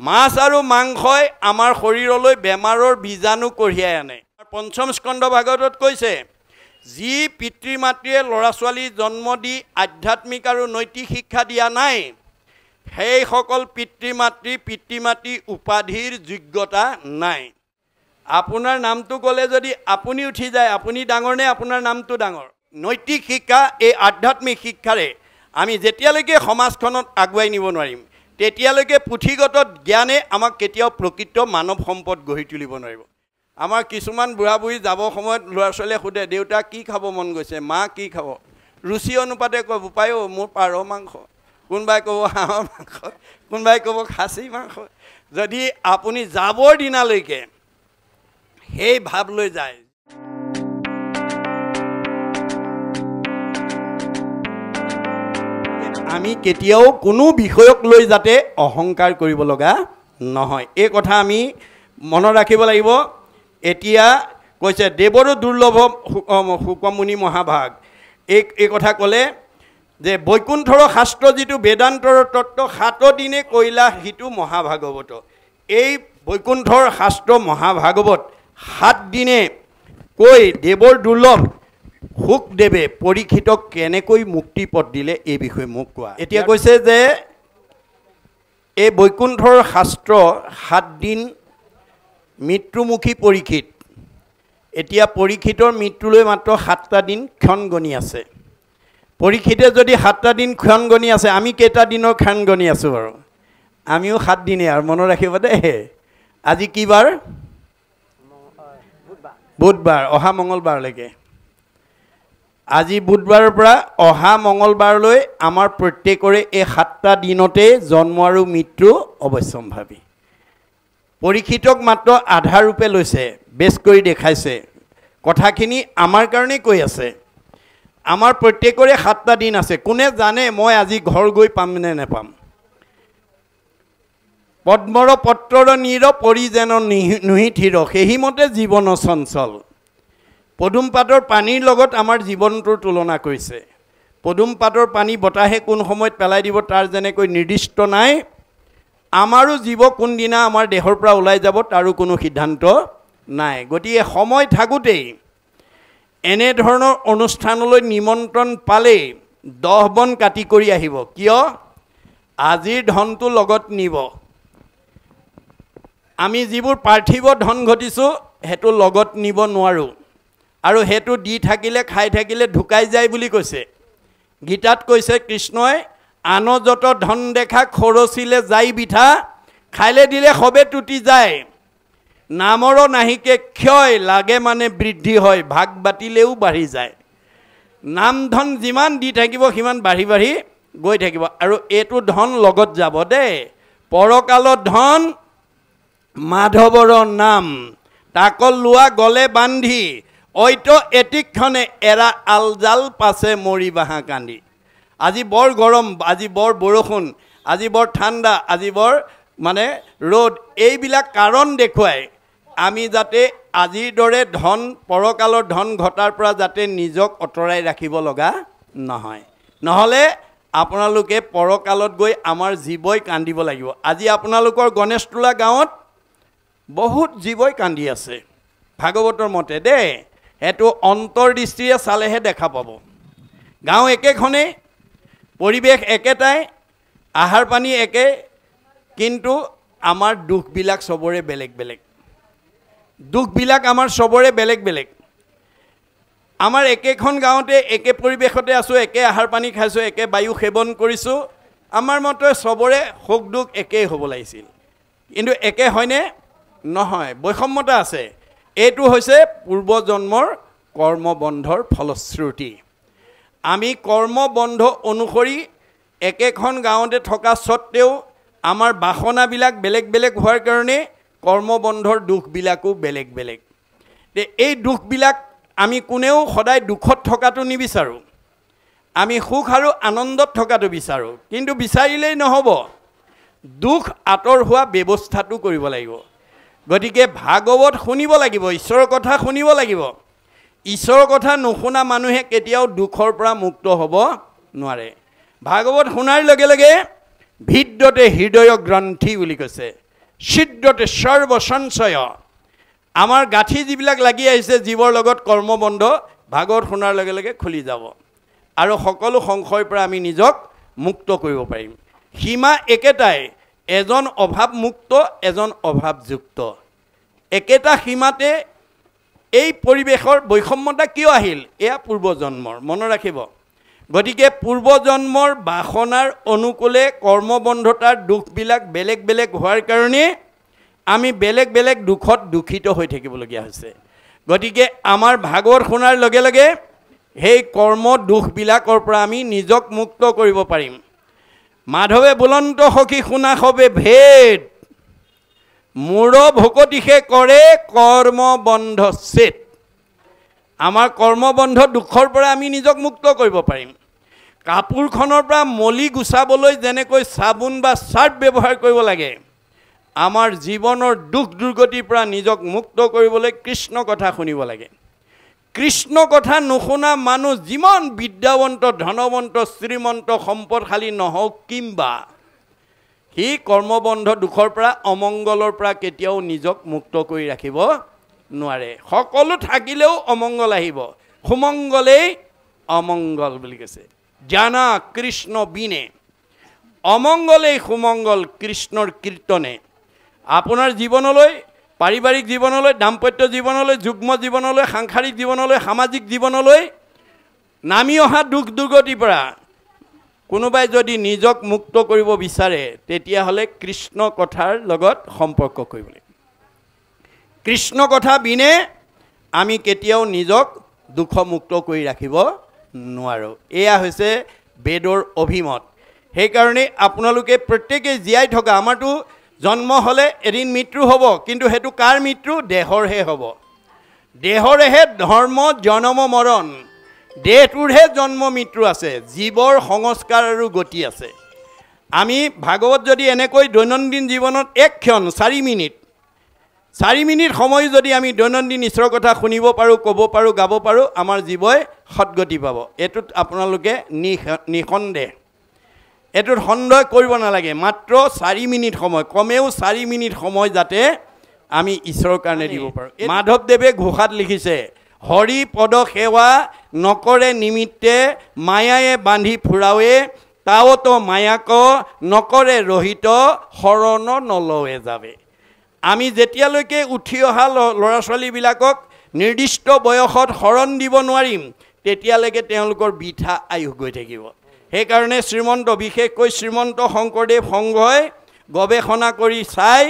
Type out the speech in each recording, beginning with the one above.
মাছ আৰু মাংসই আমাৰ শৰীৰলৈ বেমাৰৰ বীজাণু কঢ়িয়াই আনে। পঞ্চম স্কন্ধ ভাগৱতত কৈছে, যি পিতৃ মাতৃয়ে ল'ৰা ছোৱালী জন্ম দি আধ্যাত্মিক আৰু নৈতিক শিক্ষা দিয়া নাই, সেইসকল পিতৃ মাতৃ উপাধিৰ যোগ্যতা নাই। আপোনাৰ নামটো ক'লে যদি আপুনি উঠি যায়, আপুনি ডাঙৰ নে আপোনাৰ নামটো ডাঙৰ? নৈতিক শিক্ষা, এই আধ্যাত্মিক শিক্ষাৰে আমি যেতিয়ালৈকে সমাজখনত আগুৱাই নিব নোৱাৰিম, তেতিয়ালৈকে পুথিগত জ্ঞানে আমাক কেতিয়াও প্ৰকৃত মানৱ সম্পদ গঢ়ি তুলিব নোৱাৰিব। আমাৰ কিছুমান বুঢ়া বুঢ়ী যাব সময়ত ল'ৰা ছোৱালীয়ে সোধে, দেউতা কি খাব মন গৈছে, মা কি খাব? ৰুচি অনুপাতে ক'ব, পায়ো মোৰ পাৰ মাংস, কোনোবাই ক'ব হাঁহৰ মাংস, কোনোবাই ক'ব খাচী মাংস। যদি আপুনি যাবৰ দিনালৈকে সেই ভাৱ লৈ যায়, আমি কেতিয়াও কোনো বিষয়ক লৈ যাতে অহংকাৰ কৰিব লগা নহয়, এই কথা আমি মনত ৰাখিব লাগিব। এতিয়া কৈছে দেৱৰো দুৰ্লভ শুকমুনি মহাভাগ, এই কথা ক'লে যে বৈকুণ্ঠৰ শাস্ত্ৰ যিটো বেদান্তৰ তত্ত্ব 7 দিনে কৈলা সিটো মহাভাগৱত। এই বৈকুণ্ঠৰ শাস্ত্ৰ মহাভাগৱত 7 দিনে কৈ দেৱৰ দুৰ্লভ শুকদেৱে পৰীক্ষিতক কেনেকৈ মুক্তিপথ দিলে এই বিষয়ে মোক কোৱা। এতিয়া কৈছে যে এই বৈকুণ্ঠৰ শাস্ত্ৰ 7 দিন মৃত্যুমুখী পৰীক্ষিত। এতিয়া পৰীক্ষিতৰ মৃত্যুলৈ মাত্ৰ 7টা দিন ক্ষণ গণি আছে। পৰীক্ষিতে যদি 7টা দিন ক্ষণ গণি আছে, আমি কেইটা দিনৰ ক্ষণ গণি আছোঁ বাৰু? আমিও 7 দিনে আৰু মনত ৰাখিব দেই। আজি কি বাৰ? বুধবাৰ, অহা মঙলবাৰলৈকে। আজি বুধবাৰৰ পৰা অহা মঙলবাৰলৈ আমাৰ প্ৰত্যেকৰে এই 7টা দিনতে জন্ম আৰু মৃত্যু অৱশ্যম্ভাৱী। পৰীক্ষিতক মাত্ৰ আধা ৰূপে লৈছে, বেছ কৰি দেখাইছে। কথাখিনি আমাৰ কাৰণেই কৈ আছে। আমাৰ প্ৰত্যেকৰে 7টা দিন আছে। কোনে জানে মই আজি ঘৰ গৈ পাম নে নেপাম? পদ্মৰ পত্ৰৰ নীৰ পৰি যেন নুহি থিৰ, সেইমতে জীৱন চঞ্চল। পদুম পাতৰ পানীৰ লগত আমাৰ জীৱনটোৰ তুলনা কৰিছে। পদুম পাতৰ পানী বতাহে কোন সময়ত পেলাই দিব তাৰ যেনেকৈ নিৰ্দিষ্ট নাই, আমাৰো জীৱ কোনদিনা আমাৰ দেহৰ পৰা ওলাই যাব তাৰো কোনো সিদ্ধান্ত নাই। গতিকে সময় থাকোঁতেই এনেধৰণৰ অনুষ্ঠানলৈ নিমন্ত্ৰণ পালেই 10 বন কাটি কৰি আহিব। কিয়? আজিৰ ধনটো লগত নিব। আমি যিবোৰ পাৰ্থিৱ ধন ঘটিছোঁ সেইটো লগত নিব নোৱাৰোঁ, আৰু সেইটো দি থাকিলে খাই থাকিলে ঢুকাই যায় বুলি কৈছে। গীতাত কৈছে কৃষ্ণই, আন যত ধন দেখা খৰচিলে যাই বিঠা, খাইলে দিলে সবে টুটি যায়। নামৰ নাহিকে ক্ষয়, লাগে মানে বৃদ্ধি হয়, ভাগ বাতিলেও বাঢ়ি যায়। নাম ধন যিমান দি থাকিব সিমান বাঢ়ি বাঢ়ি গৈ থাকিব, আৰু এইটো ধন লগত যাব দেই। পৰকালৰ ধন মাধৱৰ নাম, তাকল লোৱা গলে বান্ধি, ঐত এটিক্ষণে এৰা আলজাল পাছে মৰি বাহা কান্দি। আজি বৰ গৰম, আজি বৰ বৰষুণ, আজি বৰ ঠাণ্ডা, আজি বৰ ৰ'দ, এইবিলাক কাৰণ দেখুৱাই আমি যাতে আজিৰ দৰে ধন পৰকালৰ ধন ঘটাৰ পৰা যাতে নিজক আঁতৰাই ৰাখিব লগা নহয়। নহ'লে আপোনালোকে পৰকালত গৈ আমাৰ জীৱই কান্দিব লাগিব। আজি আপোনালোকৰ গণেশতোলা গাঁৱত বহুত জীৱই কান্দি আছে ভাগৱতৰ মতে দেই। সেইটো অন্তৰ্দৃষ্টিৰে চালেহে দেখা পাব। গাঁও একেখনেই, পৰিৱেশ একেটাই, আহাৰ পানী একে, কিন্তু আমাৰ দুখবিলাক চবৰে বেলেগ বেলেগ। দুখবিলাক আমাৰ চবৰে বেলেগ বেলেগ। আমাৰ একেখন গাঁৱতে একে পৰিৱেশতে আছোঁ, একে আহাৰ পানী খাইছোঁ, একে বায়ু সেৱন কৰিছোঁ। আমাৰ মতে চবৰে সুখ দুখ একেই হ'ব লাগিছিল, কিন্তু একে হয়নে? নহয়, বৈষম্যতা আছে। এইটো হৈছে পূৰ্বজন্মৰ কৰ্মবন্ধৰ ফলশ্ৰুতি। আমি কৰ্মবন্ধ অনুসৰি একেখন গাঁৱতে থকা স্বত্তেও আমাৰ বাসনাবিলাক বেলেগ বেলেগ হোৱাৰ কাৰণে কৰ্মবন্ধৰ দুখবিলাকো বেলেগ বেলেগ। এই দুখবিলাক আমি কোনেও সদায় দুখত থকাটো নিবিচাৰোঁ, আমি সুখ আৰু আনন্দত থকাটো বিচাৰোঁ। কিন্তু বিচাৰিলেই নহ'ব, দুখ আঁতৰ হোৱা ব্যৱস্থাটো কৰিব লাগিব। গতিকে ভাগৱত শুনিব লাগিব, ঈশ্বৰৰ কথা শুনিব লাগিব। ঈশ্বৰৰ কথা নুশুনা মানুহে কেতিয়াও দুখৰ পৰা মুক্ত হ'ব নোৱাৰে। ভাগৱত শুনাৰ লগে লগে ভিদ্যতে হৃদয় গ্ৰন্থি বুলি কৈছে। ছিদ্ৰতে সৰ্ব সঞ্চয় আমাৰ গাঁঠি যিবিলাক লাগি আহিছে জীৱৰ লগত কৰ্মবন্ধ ভাগৱত শুনাৰ লগে লগে খুলি যাব আৰু সকলো সংশয়ৰ পৰা আমি নিজক মুক্ত কৰিব পাৰিম সীমা একেটাই এজন অভাৱমুক্ত এজন অভাৱযুক্ত একেটা সীমাতে এই পৰিৱেশৰ বৈষম্যতা কিয় আহিল এয়া পূৰ্বজন্মৰ মনত ৰাখিব গতিকে পূৰ্বজন্মৰ বাসনাৰ অনুকূলে কৰ্মবন্ধতাৰ দুখবিলাক বেলেগ বেলেগ হোৱাৰ কাৰণে আমি বেলেগ বেলেগ দুখত দুখিত হৈ থাকিবলগীয়া হৈছে গতিকে আমাৰ ভাগৱত শুনাৰ লগে লগে সেই কৰ্ম দুখবিলাকৰ পৰা আমি নিজক মুক্ত কৰিব পাৰিম মাধৱে বুলন্ত সখী শুনা হবে ভেদ মূৰ ভকতিহে কৰে কৰ্মবন্ধ ছেদ আমাৰ কৰ্মবন্ধ দুখৰ পৰা আমি নিজক মুক্ত কৰিব পাৰিম কাপোৰখনৰ পৰা মলি গুচাবলৈ যেনেকৈ চাবোন বা চাৰ্ফ ব্যৱহাৰ কৰিব লাগে আমাৰ জীৱনৰ দুখ দুৰ্গতিৰ পৰা নিজক মুক্ত কৰিবলৈ কৃষ্ণ কথা শুনিব লাগে কৃষ্ণ কথা নুশুনা মানুহ যিমান বিদ্যাৱন্ত ধনৱন্ত শ্ৰীমন্ত সম্পদশালী নহওক কিম্বা সি কৰ্মবন্ধ দুখৰ পৰা অমংগলৰ পৰা কেতিয়াও নিজক মুক্ত কৰি ৰাখিব নোৱাৰে সকলো থাকিলেও অমংগল আহিব সুমংগলেই অমংগল বুলি কৈছে জানা কৃষ্ণ বিনে অমংগলেই সুমংগল কৃষ্ণৰ কীৰ্তনে আপোনাৰ জীৱনলৈ পাৰিবাৰিক জীৱনলৈ দাম্পত্য জীৱনলৈ যুগ্ম জীৱনলৈ সাংসাৰিক জীৱনলৈ সামাজিক জীৱনলৈ নামি অহা দুখ দুৰ্গতিৰ পৰা কোনোবাই যদি নিজক মুক্ত কৰিব বিচাৰে তেতিয়াহ'লে কৃষ্ণ কথাৰ লগত সম্পৰ্ক কৰিব লাগিব কৃষ্ণ কথা বিনে আমি কেতিয়াও নিজক দুখমুক্ত কৰি ৰাখিব নোৱাৰোঁ এয়া হৈছে বেদৰ অভিমত সেইকাৰণে আপোনালোকে প্ৰত্যেকেই জীয়াই থকা আমাৰতো জন্ম হ'লে এদিন মৃত্যু হ'ব কিন্তু সেইটো কাৰ মৃত্যু দেহৰহে হ'ব দেহৰেহে ধৰ্ম জন্ম মৰণ দেহটোৰহে জন্ম মৃত্যু আছে জীৱৰ সংস্কাৰ আৰু গতি আছে আমি ভাগৱত যদি এনেকৈ দৈনন্দিন জীৱনত এক ক্ষণ 4 মিনিট সময় যদি আমি দৈনন্দিন ঈশ্বৰৰ কথা শুনিব পাৰোঁ ক'ব পাৰোঁ গাব পাৰোঁ আমাৰ জীৱই সৎগতি পাব এইটোত আপোনালোকে নিসন্দেহ এইটোত সন্দেহ কৰিব নালাগে মাত্ৰ 4 মিনিট সময় কমেও 4 মিনিট সময় যাতে আমি ঈশ্বৰৰ কাৰণে দিব পাৰোঁ মাধৱদেৱে ঘোষাত লিখিছে হৰি পদ সেৱা নকৰে নিমিত্তে মায়ায়ে বান্ধি ফুৰাৱে তাওতো মায়াক নকৰে ৰহিত শৰণ নলৱে যাবে আমি যেতিয়ালৈকে উঠি অহা ল'ৰা ছোৱালীবিলাকক নিৰ্দিষ্ট বয়সত শৰণ দিব নোৱাৰিম তেতিয়ালৈকে তেওঁলোকৰ বৃথা আয়ুস গৈ থাকিব সেইকাৰণে বিশেষকৈ শ্ৰীমন্ত শংকৰদেৱ সংঘই গৱেষণা কৰি চাই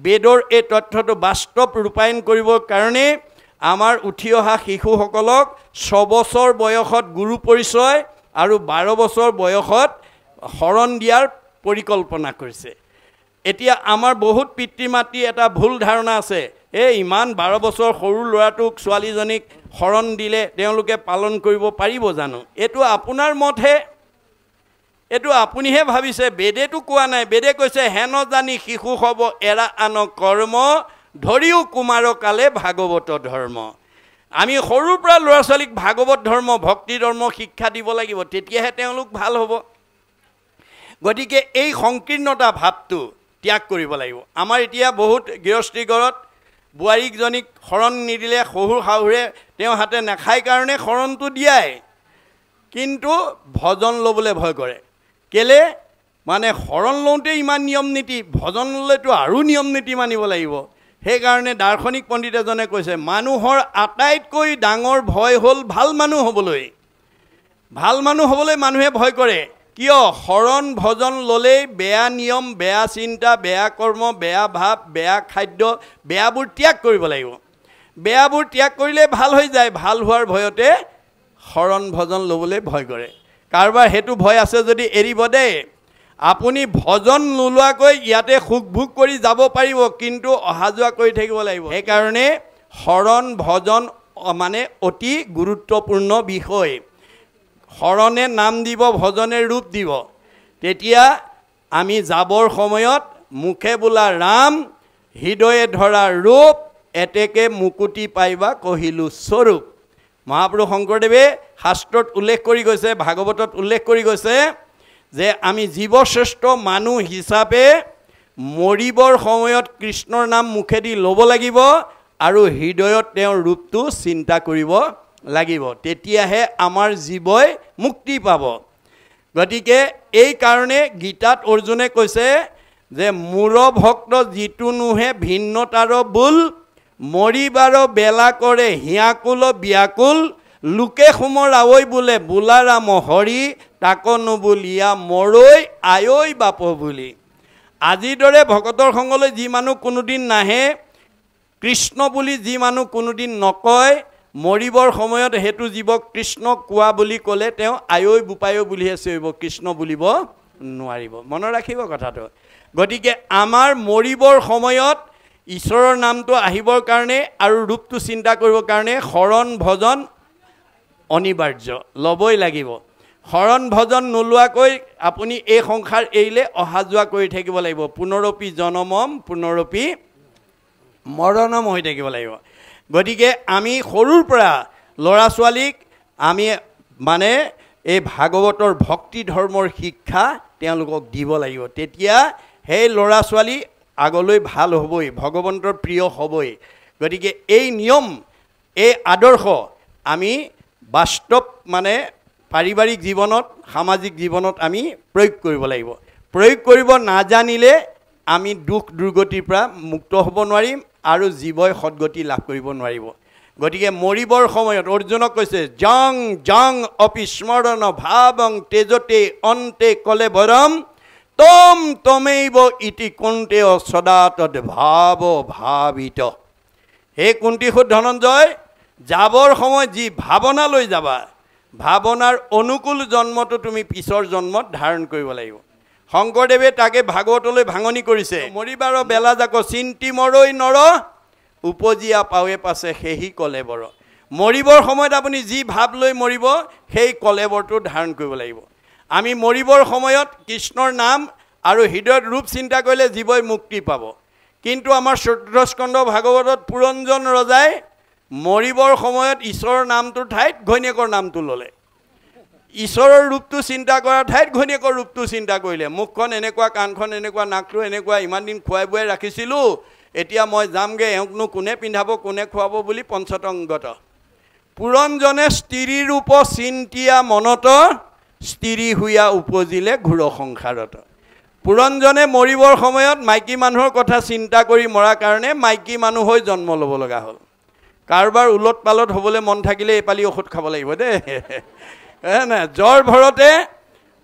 বেদৰ এই তথ্যটো বাস্তৱ ৰূপায়ণ কৰিবৰ কাৰণে আমাৰ উঠি অহা শিশুসকলক 6 বছৰ বয়সত গুৰু পৰিচয় আৰু 12 বছৰ বয়সত শৰণ দিয়াৰ পৰিকল্পনা কৰিছে এতিয়া আমাৰ বহুত পিতৃ মাতৃ এটা ভুল ধাৰণা আছে ইমান 12 বছৰ সৰু ল'ৰাটোক ছোৱালীজনীক শৰণ দিলে তেওঁলোকে পালন কৰিব পাৰিব জানো এইটো আপোনাৰ মতহে এইটো আপুনিহে ভাবিছে বেদেটো কোৱা নাই বেদে কৈছে হেন জানি শিশু হ'ব এৰা আন কৰ্ম ধৰিও কুমাৰ কালে ভাগৱত ধৰ্ম আমি সৰুৰ পৰা ল'ৰা ছোৱালীক ভাগৱত ধৰ্ম ভক্তি ধৰ্ম শিক্ষা দিব লাগিব তেতিয়াহে তেওঁলোক ভাল হ'ব গতিকে এই সংকীৰ্ণতা ভাৱটো ত্যাগ কৰিব লাগিব আমাৰ এতিয়া বহুত গৃহস্থী ঘৰত বোৱাৰীজনীক শৰণ নিদিলে শহুৰ শাহুৰে তেওঁ হাতে নাখায় কাৰণে শৰণটো দিয়াই কিন্তু ভজন ল'বলৈ ভয় কৰে কেলে মানে শৰণ লওঁতে ইমান নিয়ম নীতি ভজন ল'লেতো আৰু নিয়ম নীতি মানিব লাগিব সেইকাৰণে দাৰ্শনিক পণ্ডিত এজনে কৈছে মানুহৰ আটাইতকৈ ডাঙৰ ভয় হ'ল ভাল মানুহ হ'বলৈ মানুহে ভয় কৰে কিয় শৰণ ভজন ল'লেই বেয়া নিয়ম বেয়া চিন্তা বেয়া কৰ্ম বেয়া ভাৱ বেয়া খাদ্য বেয়াবোৰ ত্যাগ কৰিব লাগিব বেয়াবোৰ ত্যাগ কৰিলে ভাল হৈ যায় ভাল হোৱাৰ ভয়তে শৰণ ভজন ল'বলৈ ভয় কৰে কাৰোবাৰ হেতু ভয় আছে যদি এৰিব দে আপুনি ভজন নোলোৱাকৈ ইয়াতে সুখ ভোগ কৰি যাব পাৰিব কিন্তু অহা যোৱা কৰি থাকিব লাগিব সেইকাৰণে শৰণ ভজন মানে অতি গুৰুত্বপূৰ্ণ বিষয় শৰণে নাম দিব ভজনে ৰূপ দিব তেতিয়া আমি যাবৰ সময়ত মুখে বোলা ৰাম হৃদয়ে ধৰা ৰূপ এতেকে মুকুতি পাইবা কহিলু স্বৰূপ মহাপুৰুষ শংকৰদেৱে শাস্ত্ৰত উল্লেখ কৰি গৈছে ভাগৱতত উল্লেখ কৰি গৈছে যে আমি জীৱশ্ৰেষ্ঠ মানুহ হিচাপে মৰিবৰ সময়ত কৃষ্ণৰ নাম মুখেদি ল'ব লাগিব আৰু হৃদয়ত তেওঁৰ ৰূপটো চিন্তা কৰিব লাগিব, তেতিয়াহে আমাৰ জীৱই মুক্তি পাব। গতিকে এই কাৰণে গীতাত অৰ্জুনে কৈছে যে মোৰ ভক্ত যিটো নোহে ভিন্নতাৰ বোল, মৰিবাৰ বেলা কৰে হিয়াকুল ব্যাকুল, লোকে সোমৰ আৱৈ বোলে বোলা ৰাম হৰি, তাক নবুলিয়া মৰৈ আয়ৈ বাপ বুলি। আজিৰ দৰে ভকতৰ সংগলৈ যি মানুহ কোনোদিন নাহে, কৃষ্ণ বুলি যি মানুহ কোনোদিন নকয়, মৰিবৰ সময়ত সেইটো জীৱক কৃষ্ণ কোৱা বুলি ক'লে তেওঁ আয়ৈ বোপায়ৈ বুলিহে চিঞৰিব, কৃষ্ণ বুলিব নোৱাৰিব। মনত ৰাখিব কথাটো। গতিকে আমাৰ মৰিবৰ সময়ত ঈশ্বৰৰ নামটো আহিবৰ কাৰণে আৰু ৰূপটো চিন্তা কৰিবৰ কাৰণে শৰণ ভজন অনিবাৰ্য, ল'বই লাগিব। শৰণ ভজন নোলোৱাকৈ আপুনি এই সংসাৰ এৰিলে অহা যোৱা কৰি থাকিব লাগিব, পুনৰপি জনমম পুনৰপি মৰণম হৈ থাকিব লাগিব। গতিকে আমি সৰুৰ পৰা ল'ৰা ছোৱালীক আমি মানে এই ভাগৱতৰ ভক্তি ধৰ্মৰ শিক্ষা তেওঁলোকক দিব লাগিব, তেতিয়া সেই ল'ৰা ছোৱালী আগলৈ ভাল হ'বই, ভগৱন্তৰ প্ৰিয় হ'বই। গতিকে এই নিয়ম, এই আদৰ্শ আমি বাস্তৱ মানে পাৰিবাৰিক জীৱনত, সামাজিক জীৱনত আমি প্ৰয়োগ কৰিব লাগিব। প্ৰয়োগ কৰিব নাজানিলে আমি দুখ দুৰ্গতিৰ পৰা মুক্ত হ'ব নোৱাৰিম আৰু জীৱই সদ্গতি লাভ কৰিব নোৱাৰিব। গতিকে মৰিবৰ সময়ত অৰ্জুনক কৈছে জং জং অপিস্মৰণ ভাৱং তেজতে অন্তে কলে বৰম, তম তমেইব ইতি কুন্তে সদা তদ ভাৱ ভাবিত। হে কুন্তীসুত ধনঞ্জয়, যাবৰ সময়ত যি ভাৱনা লৈ যাবা, ভাৱনাৰ অনুকূল জন্মটো তুমি পিছৰ জন্মত ধাৰণ কৰিব লাগিব। শংকৰদেৱে তাকে ভাগৱতলৈ ভাঙনি কৰিছে, মৰিবাৰ বেলা যাক চিন্তি মৰৈ নৰ, উপজিয়া পাৱে পাছে সেহি কলেবৰ। মৰিবৰ সময়ত আপুনি যি ভাৱ লৈ মৰিব সেই কলেবৰটো ধাৰণ কৰিব লাগিব। আমি মৰিবৰ সময়ত কৃষ্ণৰ নাম আৰু হৃদয়ত ৰূপ চিন্তা কৰিলে জীৱই মুক্তি পাব। কিন্তু আমাৰ চতুৰ্থস্কন্ধ ভাগৱতত পুৰঞ্জন ৰজাই মৰিবৰ সময়ত ঈশ্বৰৰ নামটোৰ ঠাইত ঘৈণীয়েকৰ নামটো ল'লে। ঈশ্বৰৰ ৰূপটো চিন্তা কৰাৰ ঠাইত ঘৈণীয়েকৰ ৰূপটো চিন্তা কৰিলে। মুখখন এনেকুৱা, কাণখন এনেকুৱা, নাকটো এনেকুৱা, ইমান দিন খুৱাই বুৱাই ৰাখিছিলোঁ, এতিয়া মই যামগৈ, এওঁকনো কোনে পিন্ধাব কোনে খুৱাব বুলি পঞ্চতংগত। পুৰঞ্জনে স্ত্ৰী ৰূপ চিন্তিয়া মনত, স্ত্ৰী হুয়া উপজিলে ঘূৰ সংসাৰত। পুৰঞ্জনে মৰিবৰ সময়ত মাইকী মানুহৰ কথা চিন্তা কৰি মৰাৰ কাৰণে মাইকী মানুহ হৈ জন্ম ল'ব লগা হ'ল। কাৰোবাৰ ওলট পালট হ'বলৈ মন থাকিলে এইপালি ঔষধ খাব লাগিব দেই। নাই, জ্বৰ ভৰতে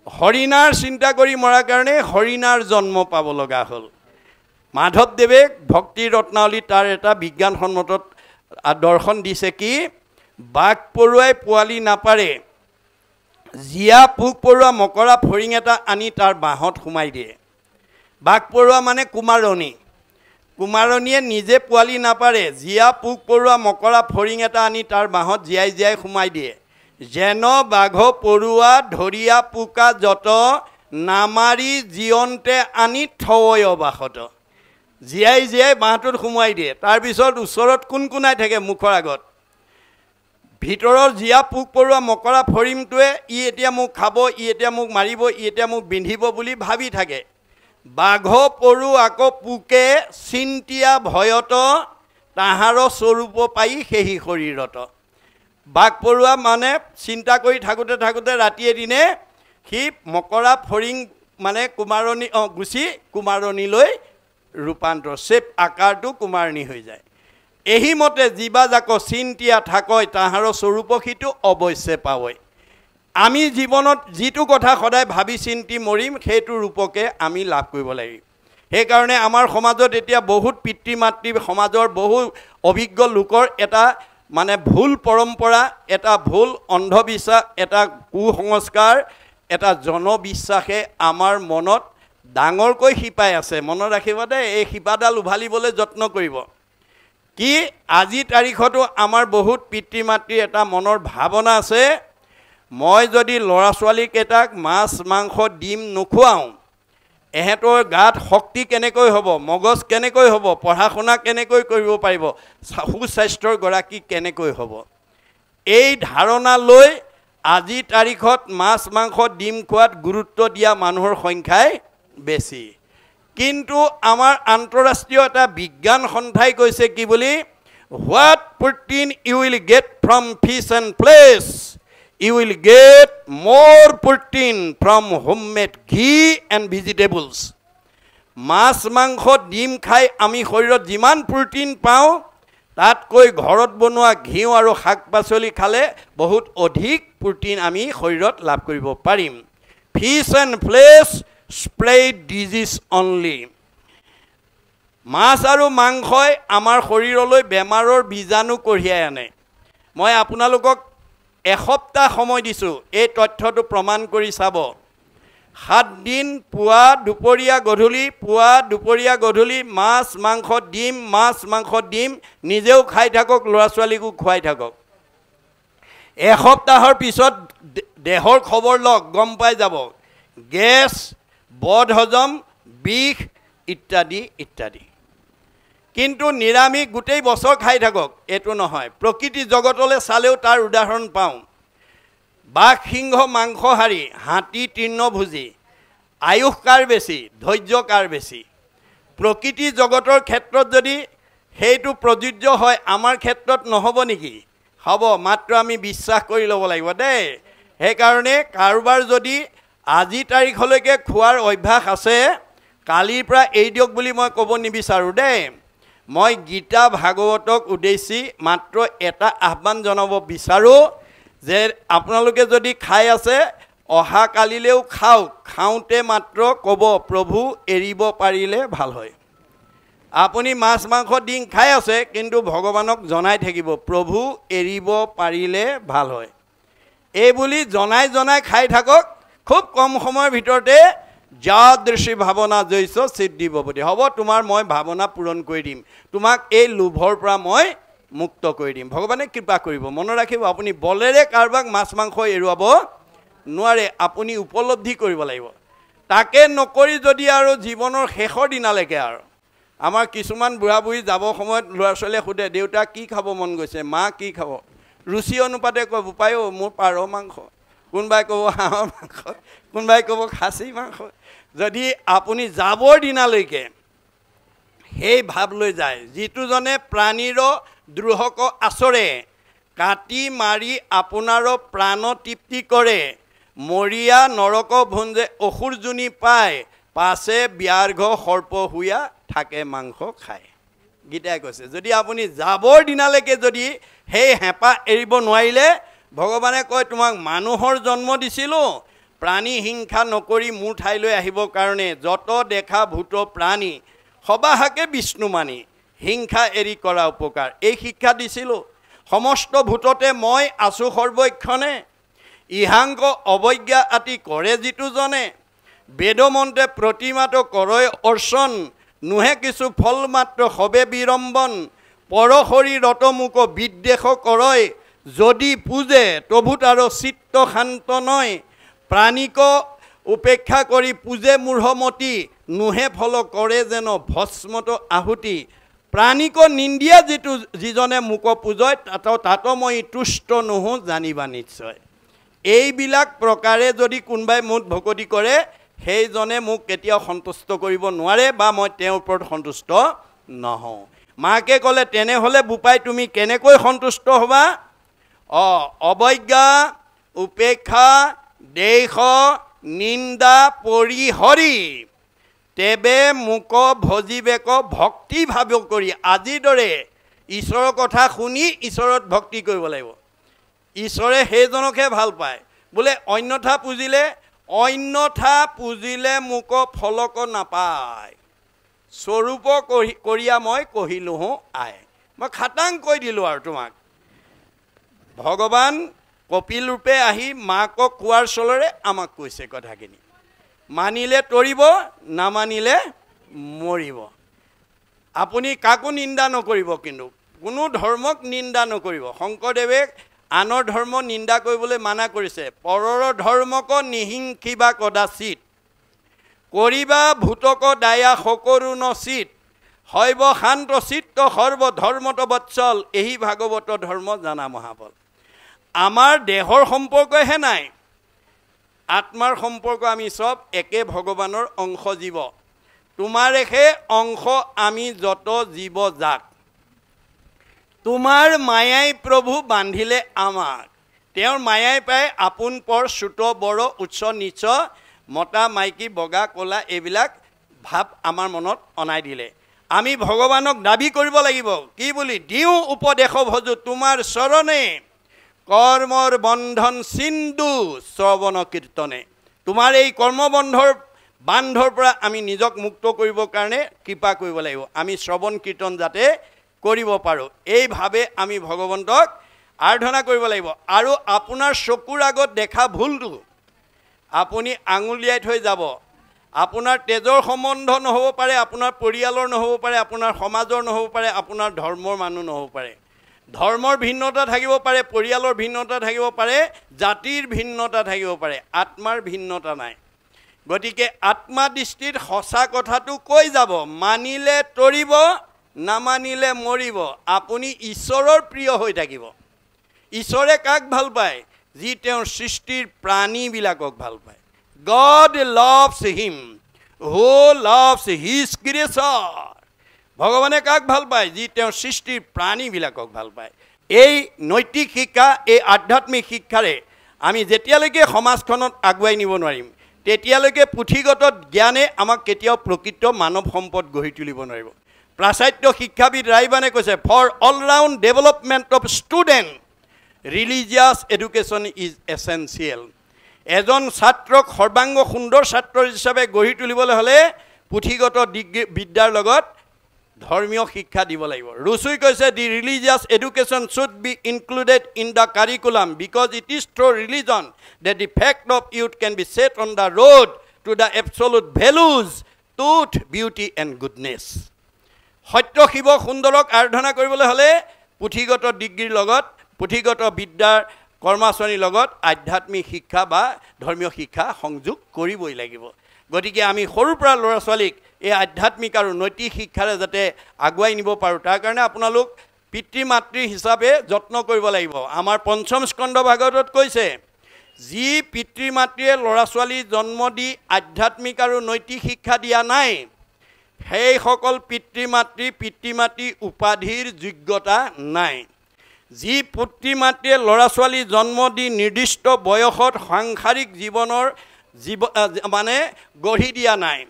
হৰিণাৰ চিন্তা কৰি মৰাৰ কাৰণে হৰিণাৰ জন্ম পাব লগা হ'ল। মাধৱদেৱে ভক্তি ৰত্নাৱলী তাৰ এটা বিজ্ঞানসন্মত দৰ্শন দিছে কি, বাঘ পৰুৱাই পোৱালি নাপাৰে, জীয়া পোক পৰুৱা মকৰা ফৰিং এটা আনি তাৰ বাঁহত সোমাই দিয়ে। বাঘ পৰুৱা মানে কুমাৰণী, কুমাৰণীয়ে নিজে পোৱালি নাপাৰে, জীয়া পোক পৰুৱা মকৰা ফৰিং এটা আনি তাৰ বাঁহত জীয়াই জীয়াই সোমাই দিয়ে। যেন বাঘ পৰুৱা ধৰিয়া পোকা যত, নামাৰি জীয়ন্তে আনি থয় বাসত। জীয়াই জীয়াই বাঁহটোত সোমোৱাই দিয়ে। তাৰপিছত ওচৰত কোনকুনাই থাকে মুখৰ আগত, ভিতৰৰ জীয়া পোক পৰুৱা মকৰা ফৰিংটোৱে ই এতিয়া মোক খাব, ই এতিয়া মোক মাৰিব, ই এতিয়া মোক বিন্ধিব বুলি ভাবি থাকে। বাঘ পৰু আকৌ পোকে চিন্তিয়া ভয়ত, তাহাৰ স্বৰূপ পাই সেহি শৰীৰত। বাঘ পৰুৱা মানে চিন্তা কৰি থাকোঁতে থাকোঁতে ৰাতি এদিনে সি মকৰা ফৰিং মানে কুমাৰণী গুচি কুমাৰণীলৈ ৰূপান্তৰ, চেপ আকাৰটো কুমাৰণী হৈ যায়। এহিমতে জীৱা যাক চিন্তিয়া থাকয়, তাহাৰ স্বৰূপ সিটো অৱশ্যে পাৱই। আমি জীৱনত যিটো কথা সদায় ভাবি চিন্তি মৰিম সেইটো ৰূপকে আমি লাভ কৰিব লাগিব। সেইকাৰণে আমাৰ সমাজত এতিয়া বহুত পিতৃ মাতৃ, সমাজৰ বহু অভিজ্ঞ লোকৰ এটা মানে ভুল পৰম্পৰা, এটা ভুল অন্ধবিশ্বাস, এটা কুসংস্কাৰ, এটা জনবিশ্বাসে আমাৰ মনত ডাঙৰকৈ শিপাই আছে। মনত ৰাখিব দেই, এই শিপাডাল উভালিবলৈ যত্ন কৰিব। কি আজি তাৰিখতো আমাৰ বহুত পিতৃ মাতৃৰ এটা মনৰ ভাৱনা আছে, মই যদি ল'ৰা ছোৱালীকেইটাক মাছ মাংস ডিম নোখোৱাওঁ, এহেঁতৰ গাত শক্তি কেনেকৈ হ'ব, মগজ কেনেকৈ হ'ব, পঢ়া শুনা কেনেকৈ কৰিব পাৰিব, সুস্বাস্থ্যৰ গৰাকী কেনেকৈ হ'ব। এই ধাৰণা লৈ আজি তাৰিখত মাছ মাংস ডিম খোৱাত গুৰুত্ব দিয়া মানুহৰ সংখ্যাই বেছি। কিন্তু আমাৰ আন্তঃৰাষ্ট্ৰীয় এটা বিজ্ঞান সন্থাই কৈছে কি বুলি, what protein you will get from fish and flesh, you will get more protein from homemade ghee and vegetables. মাছ মাংস ডিম খাই আমি শৰীৰত যিমান প্ৰটিন পাওঁ তাতকৈ ঘৰত বনোৱা ঘিউ আৰু শাক পাচলি খালে বহুত অধিক প্ৰটিন আমি শৰীৰত লাভ কৰিব পাৰিম। Fish and flesh spread disease only. মাছ আৰু মাংসই আমাৰ শৰীৰলৈ বেমাৰৰ বীজাণু কঢ়িয়াই আনে। মই আপোনালোকক এসপ্তাহ সময় দিছোঁ এই তথ্যটো প্ৰমাণ কৰি চাব। 7 দিন পুৱা দুপৰীয়া গধূলি, পুৱা দুপৰীয়া গধূলি মাছ মাংস ডিম, মাছ মাংস ডিম নিজেও খাই থাকক, ল'ৰা ছোৱালীকো খুৱাই থাকক। এসপ্তাহৰ পিছত দেহৰ খবৰ লওক, গম পাই যাব গেছ, বদহজম, বিষ ইত্যাদি ইত্যাদি। কিন্তু নিৰামিষ গোটেই বছৰ খাই থাকক, এইটো নহয়। প্ৰকৃতি জগতলৈ চালেও তাৰ উদাহৰণ পাওঁ। বাঘ সিংহ মাংসহাৰী, হাতী তৃণভোজী, আয়ুস কাৰ বেছি, ধৈৰ্য কাৰ বেছি? প্ৰকৃতি জগতৰ ক্ষেত্ৰত যদি সেইটো প্ৰযোজ্য হয়, আমাৰ ক্ষেত্ৰত নহ'ব নেকি? হ'ব, মাত্ৰ আমি বিশ্বাস কৰি ল'ব লাগিব দেই। সেইকাৰণে কাৰোবাৰ যদি আজি তাৰিখলৈকে খোৱাৰ অভ্যাস আছে, কালিৰ পৰা এৰি দিয়ক বুলি মই ক'ব নিবিচাৰোঁ দেই। মই গীতা ভাগৱতক উদ্দেশ্যি মাত্ৰ এটা আহ্বান জনাব বিচাৰোঁ যে আপোনালোকে যদি খাই আছে, অহা কালিলেও খাওক। খাওঁতে মাত্ৰ ক'ব প্ৰভু এৰিব পাৰিলে ভাল হয়। আপুনি মাছ মাংস ডিম খাই আছে, কিন্তু ভগৱানক জনাই থাকিব প্ৰভু এৰিব পাৰিলে ভাল হয়। এই বুলি জনাই জনাই খাই থাকক। খুব কম সময়ৰ ভিতৰতে যাদৃশী ভাৱনা জৈছ সিদ্ধি ভৱতি। হ'ব, তোমাৰ মই ভাৱনা পূৰণ কৰি দিম, তোমাক এই লোভৰ পৰা মই মুক্ত কৰি দিম। ভগৱানে কৃপা কৰিব। মনত ৰাখিব, আপুনি বলেৰে কাৰোবাক মাছ মাংস এৰুৱাব নোৱাৰে, আপুনি উপলব্ধি কৰিব লাগিব। তাকে নকৰি যদি আৰু জীৱনৰ শেষৰ দিনালৈকে আৰু আমাৰ কিছুমান বুঢ়া বুঢ়ী যাব সময়ত ল'ৰা ছোৱালীয়ে সোধে, দেউতা কি খাব মন গৈছে, মা কি খাব? ৰুচি অনুপাতে কয়, বোপাই মোৰ পাৰ মাংস, কোনোবাই ক'ব হাঁহৰ মাংস, কোনোবাই ক'ব খাচী মাংস। যদি আপুনি যাবৰ দিনালৈকে সেই ভাৱ লৈ যায়, যিটোজনে প্ৰাণীৰ দ্ৰোহক আচৰে, কাটি মাৰি আপোনাৰো প্ৰাণ তৃপ্তি কৰে, মৰিয়া নৰক ভুঞ্জে অসুৰ জুনি পায়, পাছে ব্যাঘ্ৰ সৰ্প শুয়া থাকে মাংস খায়। গীতাই কৈছে, যদি আপুনি যাবৰ দিনালৈকে যদি সেই হেঁপাহ এৰিব নোৱাৰিলে, ভগৱানে কয় তোমাক মানুহৰ জন্ম দিছিলোঁ প্ৰাণী হিংসা নকৰি মোৰ ঠাইলৈ আহিবৰ কাৰণে। যত দেখা ভূত প্ৰাণী সবাহাকে বিষ্ণু মানি, হিংসা এৰি কৰা উপকাৰ। এই শিক্ষা দিছিলোঁ। সমস্ত ভূততে মই আছোঁ সৰ্বক্ষণে, ইহাংক অৱজ্ঞা আতি কৰে যিটো জনে, বেদমন্ত্ৰে প্ৰতিমাতো কৰয় অৰ্চন, নোহে কিছু ফল মাত্ৰ সবে বিৰম্বন, পৰশৰী ৰতমুক বিদ্বেষ কৰয়, যদি পূজে তভু তাৰ চিত্ত শান্ত নয়, প্ৰাণীক উপেক্ষা কৰি পূজে মূঢ়মতি, নোহে ফল কৰে যেন ভস্মত আহুতি, প্ৰাণীক নিন্দিয়া যিজনে মোক পূজয়, তাত মই তুষ্ট নহওঁ জানিবা নিশ্চয়। এইবিলাক প্ৰকাৰে যদি কোনোবাই মোক ভকতি কৰে, সেইজনে মোক কেতিয়াও সন্তুষ্ট কৰিব নোৱাৰে বা মই তেওঁৰ ওপৰত সন্তুষ্ট নহওঁ। মাকে ক'লে, তেনেহ'লে বোপাই তুমি কেনেকৈ সন্তুষ্ট হ'বা? অৱজ্ঞা, উপেক্ষা, দেশ, নিন্দা পৰিহৰি, তেবে মোক ভজিবেক ভক্তি ভাৱ কৰি। আজিৰ দৰে ঈশ্বৰৰ কথা শুনি ঈশ্বৰত ভক্তি কৰিব লাগিব। ঈশ্বৰে সেইজনকহে ভাল পায়। বোলে অন্যথা পুজিলে মোক ফলক নাপায়, স্বৰূপ কৰিয়া মই কহিলোঁ আই। মই খাটাং কৈ দিলোঁ আৰু তোমাক। ভগৱান কপিল ৰূপে আহি মাকক কোৱাৰ চলৰে আমাক কৈছে কথাখিনি। মানিলে তৰিব, নামানিলে মৰিব। আপুনি কাকো নিন্দা নকৰিব, কিন্তু কোনো ধৰ্মক নিন্দা নকৰিব। শংকৰদেৱে আনৰ ধৰ্ম নিন্দা কৰিবলৈ মানা কৰিছে। পৰৰ ধৰ্মক নিহিংসিবা কদাচিত, কৰিবা ভূতক দায়া সকৰু নচিত, শৈৱ শান্ত চিত্ত সৰ্বধৰ্মত বৎসল, এই ভাগৱত ধৰ্ম জানা মহাবল। আমাৰ দেহৰ সম্পৰ্কহে নাই, আত্মাৰ সম্পৰ্ক। আমি চব একে ভগৱানৰ অংশ জীৱ। তোমাৰেহে অংশ আমি যত জীৱ যাক তোমাৰ মায়াই প্ৰভু বান্ধিলে আমাক তেওঁৰ মায়াই পাই আপোন পৰ চুত বড় উচ্চ নিচ মতা মাইকী বগা ক'লা এইবিলাক ভাৱ আমাৰ মনত অনাই দিলে আমি ভগৱানক দাবী কৰিব লাগিব কি বুলি দিওঁ উপদেশ ভজো তোমাৰ চৰণে কৰ্মৰ বন্ধন সিন্ধু শ্ৰৱণ কীৰ্তনে তোমাৰ এই কৰ্মবন্ধৰ বান্ধৰ পৰা আমি নিজক মুক্ত কৰিবৰ কাৰণে কৃপা কৰিব লাগিব আমি শ্ৰৱণ কীৰ্তন যাতে কৰিব পাৰোঁ এই ভাৱে আমি ভগৱন্তক আৰাধনা কৰিব লাগিব আৰু আপোনাৰ চকুৰ আগত দেখা ভুলটো আপুনি আঙুলিয়াই থৈ যাব আপোনাৰ তেজৰ সম্বন্ধ নহ'ব পাৰে আপোনাৰ পৰিয়ালৰ নহ'ব পাৰে আপোনাৰ সমাজৰ নহ'ব পাৰে আপোনাৰ ধৰ্মৰ মানুহ নহ'ব পাৰে ধৰ্মৰ ভিন্নতা থাকিব পাৰে পৰিয়ালৰ ভিন্নতা থাকিব পাৰে জাতিৰ ভিন্নতা থাকিব পাৰে আত্মাৰ ভিন্নতা নাই গতিকে আত্মা দৃষ্টিত সঁচা কথাটো কৈ যাব মানিলে তৰিব নামানিলে মৰিব আপুনি ঈশ্বৰৰ প্ৰিয় হৈ থাকিব ঈশ্বৰে কাক ভাল পায় যি তেওঁৰ সৃষ্টিৰ প্ৰাণীবিলাকক ভাল পায় God loves him who loves his creature ভগৱানে কাক ভাল পায় যি তেওঁৰ সৃষ্টিৰ প্ৰাণীবিলাকক ভাল পায় এই নৈতিক শিক্ষা এই আধ্যাত্মিক শিক্ষাৰে আমি যেতিয়ালৈকে সমাজখনত আগুৱাই নিব নোৱাৰিম তেতিয়ালৈকে পুথিগত জ্ঞানে আমাক কেতিয়াও প্ৰকৃত মানৱ সম্পদ গঢ়ি তুলিব নোৱাৰিব প্ৰাচাত্য শিক্ষাবিদ ৰাইবানে কৈছে for all round development of student religious education is essential এজন ছাত্ৰক সৰ্বাংগ সুন্দৰ ছাত্ৰ হিচাপে গঢ়ি তুলিবলৈ হ'লে পুথিগত বিদ্যাৰ লগত ধৰ্মীয় শিক্ষা দিব লাগিব ৰুচুই কৈছে the religious education should be included in the curriculum because it is through religion that the fact of youth can be set on the road to the absolute values truth beauty and goodness সত্য শিৱ সুন্দৰক আৰাধনা কৰিবলৈ হ'লে পুথিগত ডিগ্ৰীৰ লগত পুথিগত বিদ্যাৰ কৰ্মাচনীৰ লগত আধ্যাত্মিক শিক্ষা বা ধৰ্মীয় শিক্ষা সংযোগ কৰিবই লাগিব গতিকে আমি সৰুৰ পৰা ল'ৰা ছোৱালীক এই আধ্যাত্মিক আৰু নৈতিক শিক্ষাৰে যাতে আগুৱাই নিব পাৰোঁ তাৰ কাৰণে আপোনালোক পিতৃ মাতৃ হিচাপে যত্ন কৰিব লাগিব আমাৰ পঞ্চম স্কন্ধ ভাগৱতত কৈছে যি পিতৃ মাতৃয়ে ল'ৰা ছোৱালী জন্ম দি আধ্যাত্মিক আৰু নৈতিক শিক্ষা দিয়া নাই সেইসকল পিতৃ মাতৃ উপাধিৰ যোগ্যতা নাই যি পিতৃ মাতৃয়ে ল'ৰা ছোৱালী জন্ম দি নিৰ্দিষ্ট বয়সত সাংসাৰিক জীৱনৰ মানে গঢ়ি দিয়া নাই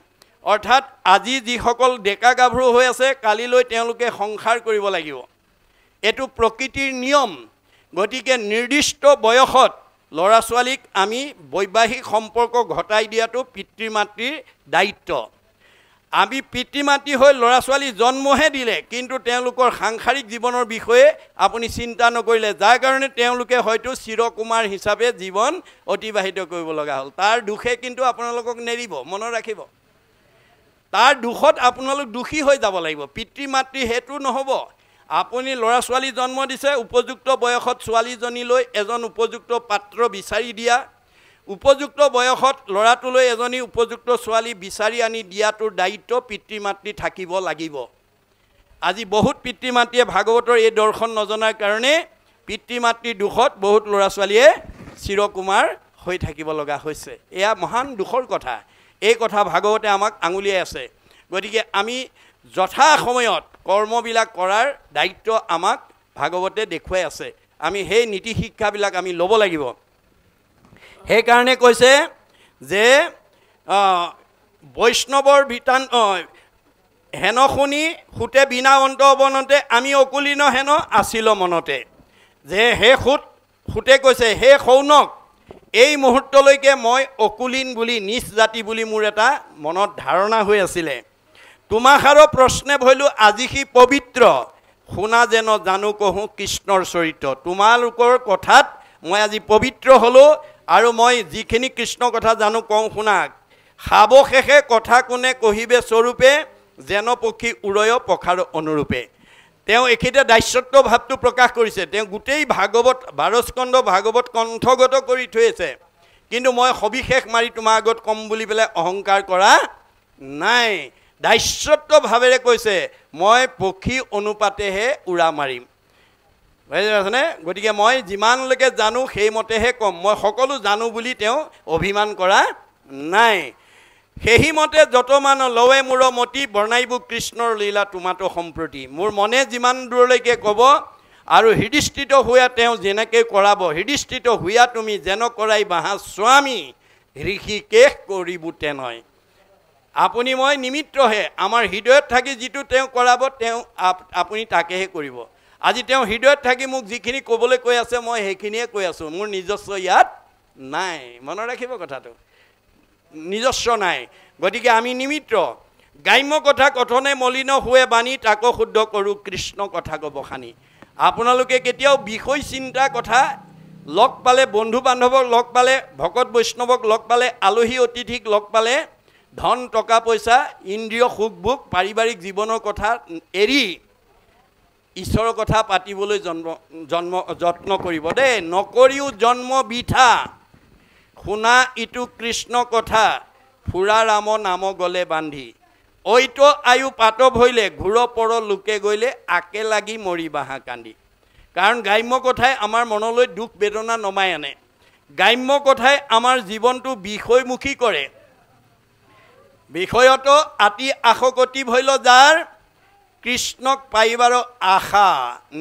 অৰ্থাৎ আজি যিসকল ডেকা গাভৰু হৈ আছে কালিলৈ তেওঁলোকে সংসাৰ কৰিব লাগিব এইটো প্ৰকৃতিৰ নিয়ম গতিকে নিৰ্দিষ্ট বয়সত ল'ৰা ছোৱালীক আমি বৈবাহিক সম্পৰ্ক ঘটাই দিয়াটো পিতৃ মাতৃৰ দায়িত্ব আমি পিতৃ মাতৃ হৈ ল'ৰা ছোৱালী জন্মহে দিলে কিন্তু তেওঁলোকৰ সাংসাৰিক জীৱনৰ বিষয়ে আপুনি চিন্তা নকৰিলে যাৰ কাৰণে তেওঁলোকে হয়তো চিৰকুমাৰ হিচাপে জীৱন অতিবাহিত কৰিব লগা হ'ল তাৰ দুখে কিন্তু আপোনালোকক নেৰিব মনত ৰাখিব তাৰ দুখত আপোনালোক দুখী হৈ যাব লাগিব পিতৃ মাতৃ হেতু নহ'ব আপুনি ল'ৰা ছোৱালী জন্ম দিছে উপযুক্ত বয়সত ছোৱালীজনীলৈ এজন উপযুক্ত পাত্ৰ বিচাৰি দিয়া উপযুক্ত বয়সত ল'ৰাটোলৈ এজনী উপযুক্ত ছোৱালী বিচাৰি আনি দিয়াটোৰ দায়িত্ব পিতৃ মাতৃ থাকিব লাগিব আজি বহুত পিতৃ মাতৃয়ে ভাগৱতৰ এই দৰ্শন নজনাৰ কাৰণে পিতৃ মাতৃৰ দুখত বহুত ল'ৰা ছোৱালীয়ে চিৰকুমাৰ হৈ থাকিব লগা হৈছে এয়া মহান দুখৰ কথা এই কথা ভাগৱতে আমাক আঙুলিয়াই আছে গতিকে আমি যথা সময়ত কৰ্মবিলাক কৰাৰ দায়িত্ব আমাক ভাগৱতে দেখুৱাই আছে আমি সেই নীতি শিক্ষাবিলাক আমি ল'ব লাগিব সেইকাৰণে কৈছে যে বৈষ্ণৱৰ বিতান হেন শুনি সুতে বিনা অন্ত অৱনতে আমি অকুলীন হেন আছিল মনতে যে হে সুতে কৈছে হে সৌনক এই মুহূৰ্তলৈকে মই অকুলীন বুলি নিজ জাতি বুলি মোৰ এটা মনত ধাৰণা হৈ আছিলে তোমাখাৰো প্ৰশ্নে ভৈলো আজি সি পবিত্ৰ শুনা যেন জানো কহোঁ কৃষ্ণৰ চৰিত্ৰ তোমালোকৰ কথাত মই আজি পবিত্ৰ হ'লো আৰু মই যিখিনি কৃষ্ণ কথা জানো কওঁ শুনা খাব শেষে কথা কোনে কহিবে স্বৰূপে যেন পক্ষী উৰয় পখাৰ অনুৰূপে তেওঁ একেটা দাস্যত্ব ভাৱটো প্ৰকাশ কৰিছে তেওঁ গোটেই ভাগৱত 12 স্কন্ধ ভাগৱত কণ্ঠগত কৰি থৈছে কিন্তু মই সবিশেষ মাৰি তোমাৰ আগত কম বুলি পেলাই অহংকাৰ কৰা নাই দাস্যত্ব ভাৱেৰে কৈছে মই পক্ষী অনুপাতেহে উৰা মাৰিম বুজিছেনে গতিকে মই যিমানলৈকে জানো সেইমতেহে কম মই সকলো জানো বুলি তেওঁ অভিমান কৰা নাই সেইমতে যত মান লৱে মূৰ মতি বৰ্ণাইব কৃষ্ণৰ লীলা তোমাতো সম্প্ৰতি। মোৰ মনে যিমান দূৰলৈকে ক'ব আৰু হৃদিস্থিত হোৱা তেওঁ যেনেকৈ কৰাব, হৃদিস্থিত হোৱা তুমি যেন কৰাই বাহা স্বামী ঋষিকেশ কৰিব তেনেয়। আপুনি মই নিমিত্তহে, আমাৰ হৃদয়ত থাকি যিটো তেওঁ কৰাব তেওঁ আপুনি তাকেহে কৰিব। আজি তেওঁ হৃদয়ত থাকি মোক যিখিনি ক'বলৈ কৈ আছে মই সেইখিনিয়ে কৈ আছোঁ, মোৰ নিজস্ব ইয়াত নাই। মনত ৰাখিব কথাটো, নিজস্ব নাই। গতিকে আমি নিমিত্ত। গ্ৰাম্য কথা কথনে মলিন হোৱে বাণী, তাকো শুদ্ধ কৰোঁ কৃষ্ণ কথা ক'ব খানি। আপোনালোকে কেতিয়াও বিষয় চিন্তা কথা লগ পালে, বন্ধু বান্ধৱক লগ পালে, ভকত বৈষ্ণৱক লগ পালে, আলহী অতিথিক লগ পালে, ধন টকা পইচা ইন্দ্ৰিয় সুখ ভোগ পাৰিবাৰিক জীৱনৰ কথা এৰি ঈশ্বৰৰ কথা পাতিবলৈ যত্ন কৰিব দেই। নকৰিও জন্ম বৃথা, শুনা ইটো কৃষ্ণ কথা, ফুৰা ৰাম নাম গলে বান্ধি। ঐত আয়ু পাতব হইলে, ঘূৰ পৰ লোকে গ'লে, আকে লাগি মৰি বাহা কান্দি। কাৰণ গ্ৰাম্য কথাই আমাৰ মনলৈ দুখ বেদনা নমাই আনে। গ্ৰাম্য কথাই আমাৰ জীৱনটো বিষয়মুখী কৰে। বিষয়ত আতি আশকতি ভৈল যাৰ, কৃষ্ণক পাইবাৰ আশা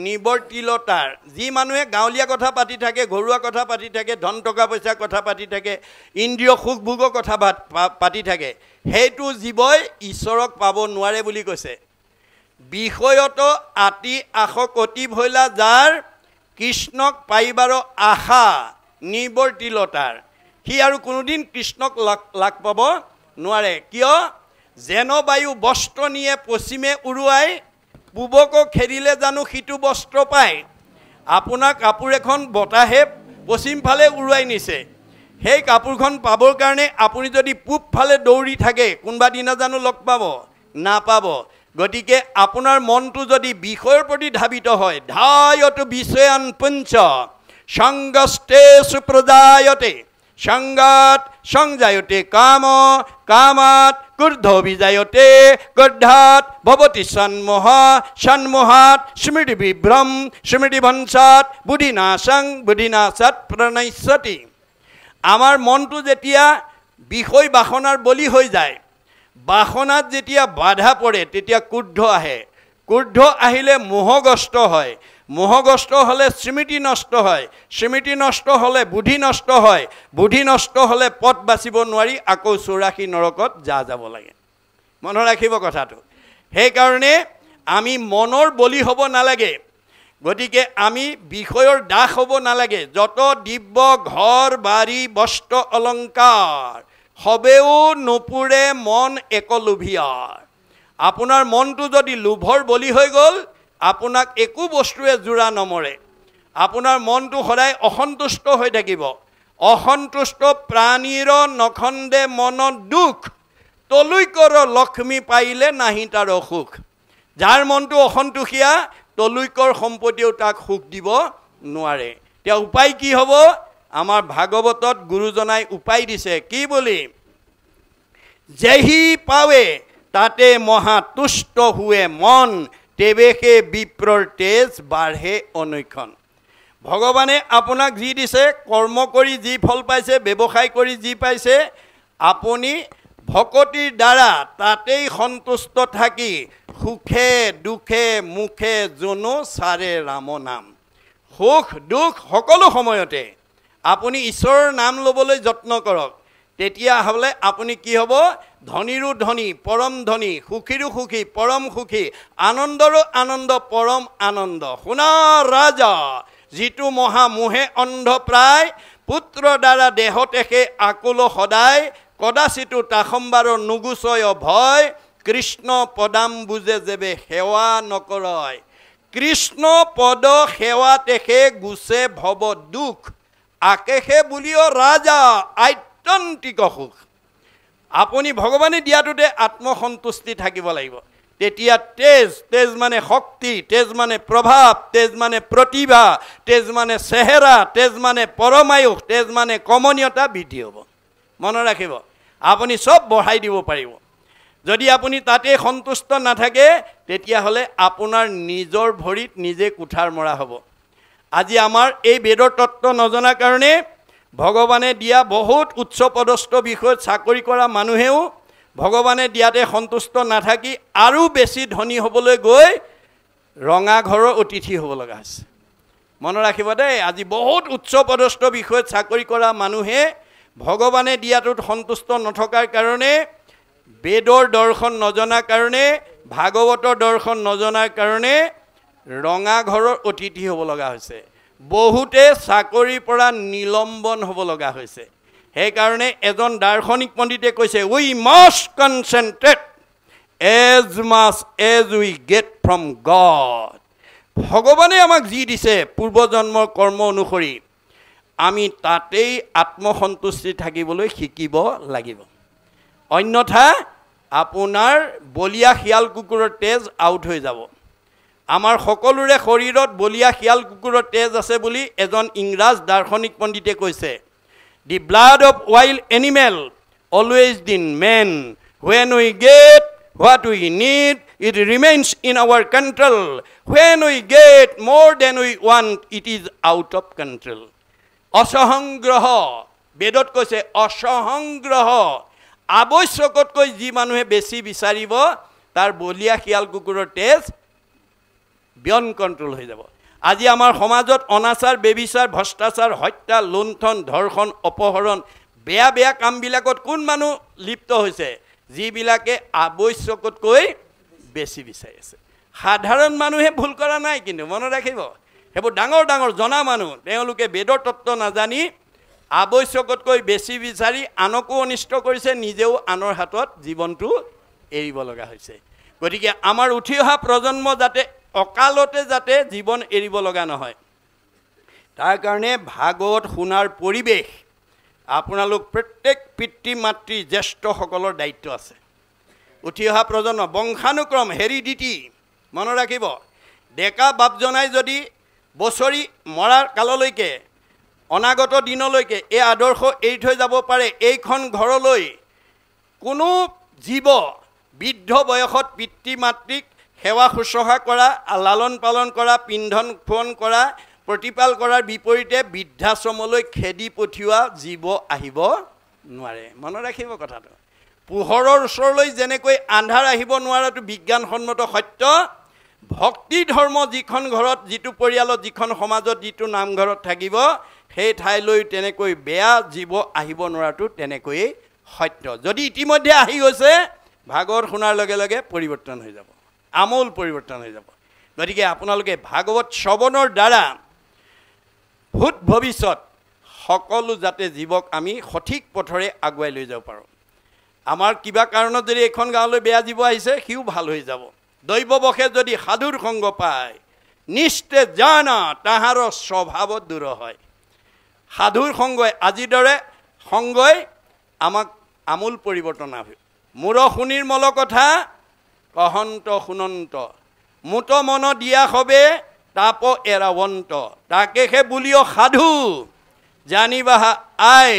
নিবৰ্তিলতাৰ। যি মানুহে গাঁৱলীয়া কথা পাতি থাকে, ঘৰুৱা কথা পাতি থাকে, ধন টকা পইচাৰ কথা পাতি থাকে, ইন্দ্ৰিয় সুখ ভোগৰ কথা পাতি থাকে, সেইটো জীৱই ঈশ্বৰক পাব নোৱাৰে বুলি কৈছে। বিষয়ত আতি আশকতি ভৈলা যাৰ, কৃষ্ণক পাইবাৰ আশা নিবৰ্তিলতাৰ। সি আৰু কোনোদিন কৃষ্ণক লাগ পাব নোৱাৰে। কিয়? যেন বায়ু বস্ত্ৰ নিয়ে পশ্চিমে উৰুৱাই, পূবকো খেদিলে জানো সিটো বস্ত্ৰ পায়। আপোনাৰ কাপোৰ এখন বতাহে পশ্চিম ফালে উৰুৱাই নিছে, সেই কাপোৰখন পাবৰ কাৰণে আপুনি যদি পূব ফালে দৌৰি থাকে, কোনোবা দিনা জানো লগ পাব? নাপাব। গতিকে আপোনাৰ মনটো যদি বিষয়ৰ প্ৰতি ধাবিত হয়, ধায়তো বিষয়ান পঞ্চ সংগস্তে সুপ্ৰজায়তে, সংগাত সংজায়তে কাম, কামাত ক্ৰোধ বিজায়তে, ক্ৰোধাত ভৱতি সন্মোহ, সন্মোহাত স্মৃতি বিভ্ৰম, স্মৃতি ভঞ্চাত বুদ্ধিনাশং, বুদ্ধিনাশাত প্ৰণশ্যতি। আমাৰ মনটো যেতিয়া বিষয় বাসনাৰ বলি হৈ যায়, বাসনাত যেতিয়া বাধা পৰে তেতিয়া ক্ৰোধ আহে। ক্ৰোধ আহিলে মোহগ্ৰস্ত হয়, মোহগ্ৰস্ত হ'লে স্মৃতি নষ্ট হয়, স্মৃতি নষ্ট হ'লে বুদ্ধি নষ্ট হয়, বুদ্ধি নষ্ট হ'লে পথ বাচিব নোৱাৰি আকৌ 84 নৰকত যাব লাগে। মনত ৰাখিব কথাটো। সেইকাৰণে আমি মনৰ বলি হ'ব নালাগে। গতিকে আমি বিষয়ৰ দাস হ'ব নালাগে। যত দিব্য ঘৰ বাৰী বস্ত্ৰ অলংকাৰ, সবেও নুপুৰে মন এক লোভিয়াৰ। আপোনাৰ মনটো যদি লোভৰ বলি হৈ গ'ল, আপোনাক একো বস্তুৱে জোৰা নমৰে। আপোনাৰ মনটো সদায় অসন্তুষ্ট হৈ থাকিব। অসন্তুষ্ট প্ৰাণীৰ নখন্দে মনত দুখ, তলুইকৰ লক্ষ্মী পাইলে নাহি তাৰ সুখ। যাৰ মনটো অসন্তোষীয়া, তলুইকৰ সম্পত্তিও তাক সুখ দিব নোৱাৰে। এতিয়া উপায় কি হ'ব? আমাৰ ভাগৱতত গুৰুজনাই উপায় দিছে। কি বুলি? যেহি পাৱে তাতে মহাতুষ্ট হুৱে মন, তেৱেহে বিপ্ৰৰ তেজ বাঢ়ে অনৈক্ষণ। ভগৱানে আপোনাক যি দিছে, কৰ্ম কৰি যি ফল পাইছে, ব্যৱসায় কৰি যি পাইছে, আপুনি ভকতিৰ দ্বাৰা তাতেই সন্তুষ্ট থাকি সুখে দুখে মুখে জনো চাৰে ৰাম নাম। সুখ দুখ সকলো সময়তে আপুনি ঈশ্বৰৰ নাম ল'বলৈ যত্ন কৰক। তেতিয়া হ'লে আপুনি কি হ'ব? ধনীৰো ধনী, পৰম ধনী, সুখীৰো সুখী, পৰম সুখী, আনন্দৰো আনন্দ, পৰম আনন্দ। শুনা ৰাজা, যিটো মহামোহে অন্ধ প্ৰায়, পুত্ৰ দ্বাৰা দেহতেহে আকুল সদায়, কদাচিতো তাসম্বাৰৰ নুগুচয় ভয়, কৃষ্ণ পদাম বুজে যেবে সেৱা নকৰয়। কৃষ্ণ পদ সেৱাতেহে গুচে ভৱ দুখ, আকেহে বুলিও ৰাজা আত্যন্তিক সুখ। আপুনি ভগৱানে দিয়াটোতে আত্মসন্তুষ্টি থাকিব লাগিব। তেতিয়া তেজ মানে শক্তি, তেজ মানে প্ৰভাৱ, তেজ মানে প্ৰতিভা, তেজ মানে চেহেৰা, তেজ মানে পৰমায়ুস, তেজ মানে কমনীয়তা বৃদ্ধি হ'ব। মনত ৰাখিব, আপুনি চব বঢ়াই দিব পাৰিব। যদি আপুনি তাতে সন্তুষ্ট নাথাকে, তেতিয়াহ'লে আপোনাৰ নিজৰ ভৰিত নিজে কুঠাৰ মৰা হ'ব। আজি আমাৰ এই বেদৰ তত্ত্ব নজনাৰ কাৰণে ভগৱানে দিয়া বহুত উচ্চ পদস্থ বিষয়ত চাকৰি কৰা মানুহেও ভগৱানে দিয়াতে সন্তুষ্ট নাথাকি আৰু বেছি ধনী হ'বলৈ গৈ ৰঙা ঘৰৰ অতিথি হ'ব লগা হৈছে। মনত ৰাখিব দেই, আজি বহুত উচ্চ পদস্থ বিষয়ত চাকৰি কৰা মানুহে ভগৱানে দিয়াটোত সন্তুষ্ট নথকাৰ কাৰণে, বেদৰ দৰ্শন নজনাৰ কাৰণে, ভাগৱতৰ দৰ্শন নজনাৰ কাৰণে ৰঙা ঘৰৰ অতিথি হ'ব লগা হৈছে। বহুতে চাকৰিৰ পৰা নিলম্বন হ'ব লগা হৈছে। সেইকাৰণে এজন দাৰ্শনিক পণ্ডিতে কৈছে, we must concentrate as much as we get from God. ভগৱানে আমাক যি দিছে পূৰ্বজন্মৰ কৰ্ম অনুসৰি, আমি তাতেই আত্মসন্তুষ্টি থাকিবলৈ শিকিব লাগিব। অন্যথা আপোনাৰ বলীয়া শিয়াল কুকুৰৰ তেজ আউট হৈ যাব। আমাৰ সকলোৰে শৰীৰত বলীয়া শিয়াল কুকুৰৰ তেজ আছে বুলি এজন ইংৰাজ দাৰ্শনিক পণ্ডিতে কৈছে। The blood of wild animal always in men, when we get what we need it remains in our control, when we get more than we want it is out of control. অসহংগ্ৰহ, বেদত কৈছে অসহংগ্ৰহ, আৱশ্যকতকৈ যি মানুহে বেছি বিচাৰিব তাৰ বলীয়া শিয়াল কুকুৰৰ তেজ বিয়ণ্ড কণ্ট্ৰল হৈ যাব। আজি আমাৰ সমাজত অনাচাৰ, বেবিচাৰ, ভ্ৰষ্টাচাৰ, হত্যা, লুণ্ঠন, ধৰ্ষণ, অপহৰণ, বেয়া বেয়া কামবিলাকত কোন মানুহ লিপ্ত হৈছে? যিবিলাকে আৱশ্যকতকৈ বেছি বিচাৰি আছে। সাধাৰণ মানুহে ভুল কৰা নাই, কিন্তু মনত ৰাখিব, সেইবোৰ ডাঙৰ ডাঙৰ জনা মানুহ, তেওঁলোকে বেদৰ তত্ত্ব নাজানি আৱশ্যকতকৈ বেছি বিচাৰি আনকো অনিষ্ট কৰিছে, নিজেও আনৰ হাতত জীৱনটো এৰিব লগা হৈছে। গতিকে আমাৰ উঠি অহা প্ৰজন্ম যাতে অকালতে যাতে জীৱন এৰিব লগা নহয়, তাৰ কাৰণে ভাগৱত শুনাৰ পৰিৱেশ আপোনালোক প্ৰত্যেক পিতৃ মাতৃ জ্যেষ্ঠসকলৰ দায়িত্ব আছে। উঠি অহা প্ৰজন্ম বংশানুক্ৰম হেৰিডিটি মনত ৰাখিব। ডেকা বাপজনাই যদি বছৰি মৰাৰ কাললৈকে, অনাগত দিনলৈকে এই আদৰ্শ এৰি থৈ যাব পাৰে, এইখন ঘৰলৈ কোনো জীৱ বৃদ্ধ বয়সত পিতৃ মাতৃক সেৱা শুশ্ৰূষা কৰা, লালন পালন কৰা, পিন্ধন খোৱন কৰা, প্ৰতিপাল কৰাৰ বিপৰীতে বৃদ্ধাশ্ৰমলৈ খেদি পঠিওৱা জীৱ আহিব নোৱাৰে। মনত ৰাখিব কথাটো। পোহৰৰ ওচৰলৈ যেনেকৈ আন্ধাৰ আহিব নোৱাৰাটো বিজ্ঞানসন্মত সত্য, ভক্তি ধৰ্ম যিখন ঘৰত, যিটো পৰিয়ালত, যিখন সমাজত, যিটো নামঘৰত থাকিব, সেই ঠাইলৈ তেনেকৈ বেয়া জীৱ আহিব নোৱাৰাটো তেনেকৈয়ে সত্য। যদি ইতিমধ্যে আহি গৈছে, ভাগৱত শুনাৰ লগে লগে পৰিৱৰ্তন হৈ যাব, আমূল পৰিৱৰ্তন হৈ যাব। গতিকে আপোনালোকে ভাগৱত শ্ৰৱণৰ দ্বাৰা ভূত ভৱিষ্যত সকলো যাতে জীৱক আমি সঠিক পথৰে আগুৱাই লৈ যাব পাৰোঁ। আমাৰ কিবা কাৰণত যদি এখন গাঁৱলৈ বেয়া জীৱ আহিছে, সিও ভাল হৈ যাব। দৈৱবশে যদি সাধুৰ সংগ পায়, নিশ্চয় জানা তাহাৰ স্বভাৱত দূৰ হয়। সাধুৰ সংগই, আজিৰ দৰে সংগই আমাক আমূল পৰিৱৰ্তন আহে। মূৰ শুনিৰ মল কথা কহন্ত শুনন্ত, মুত মন দিয়া হবে তাপ এৰাৱন্ত, তাকেহে বুলিও সাধু জানিবাহা আই,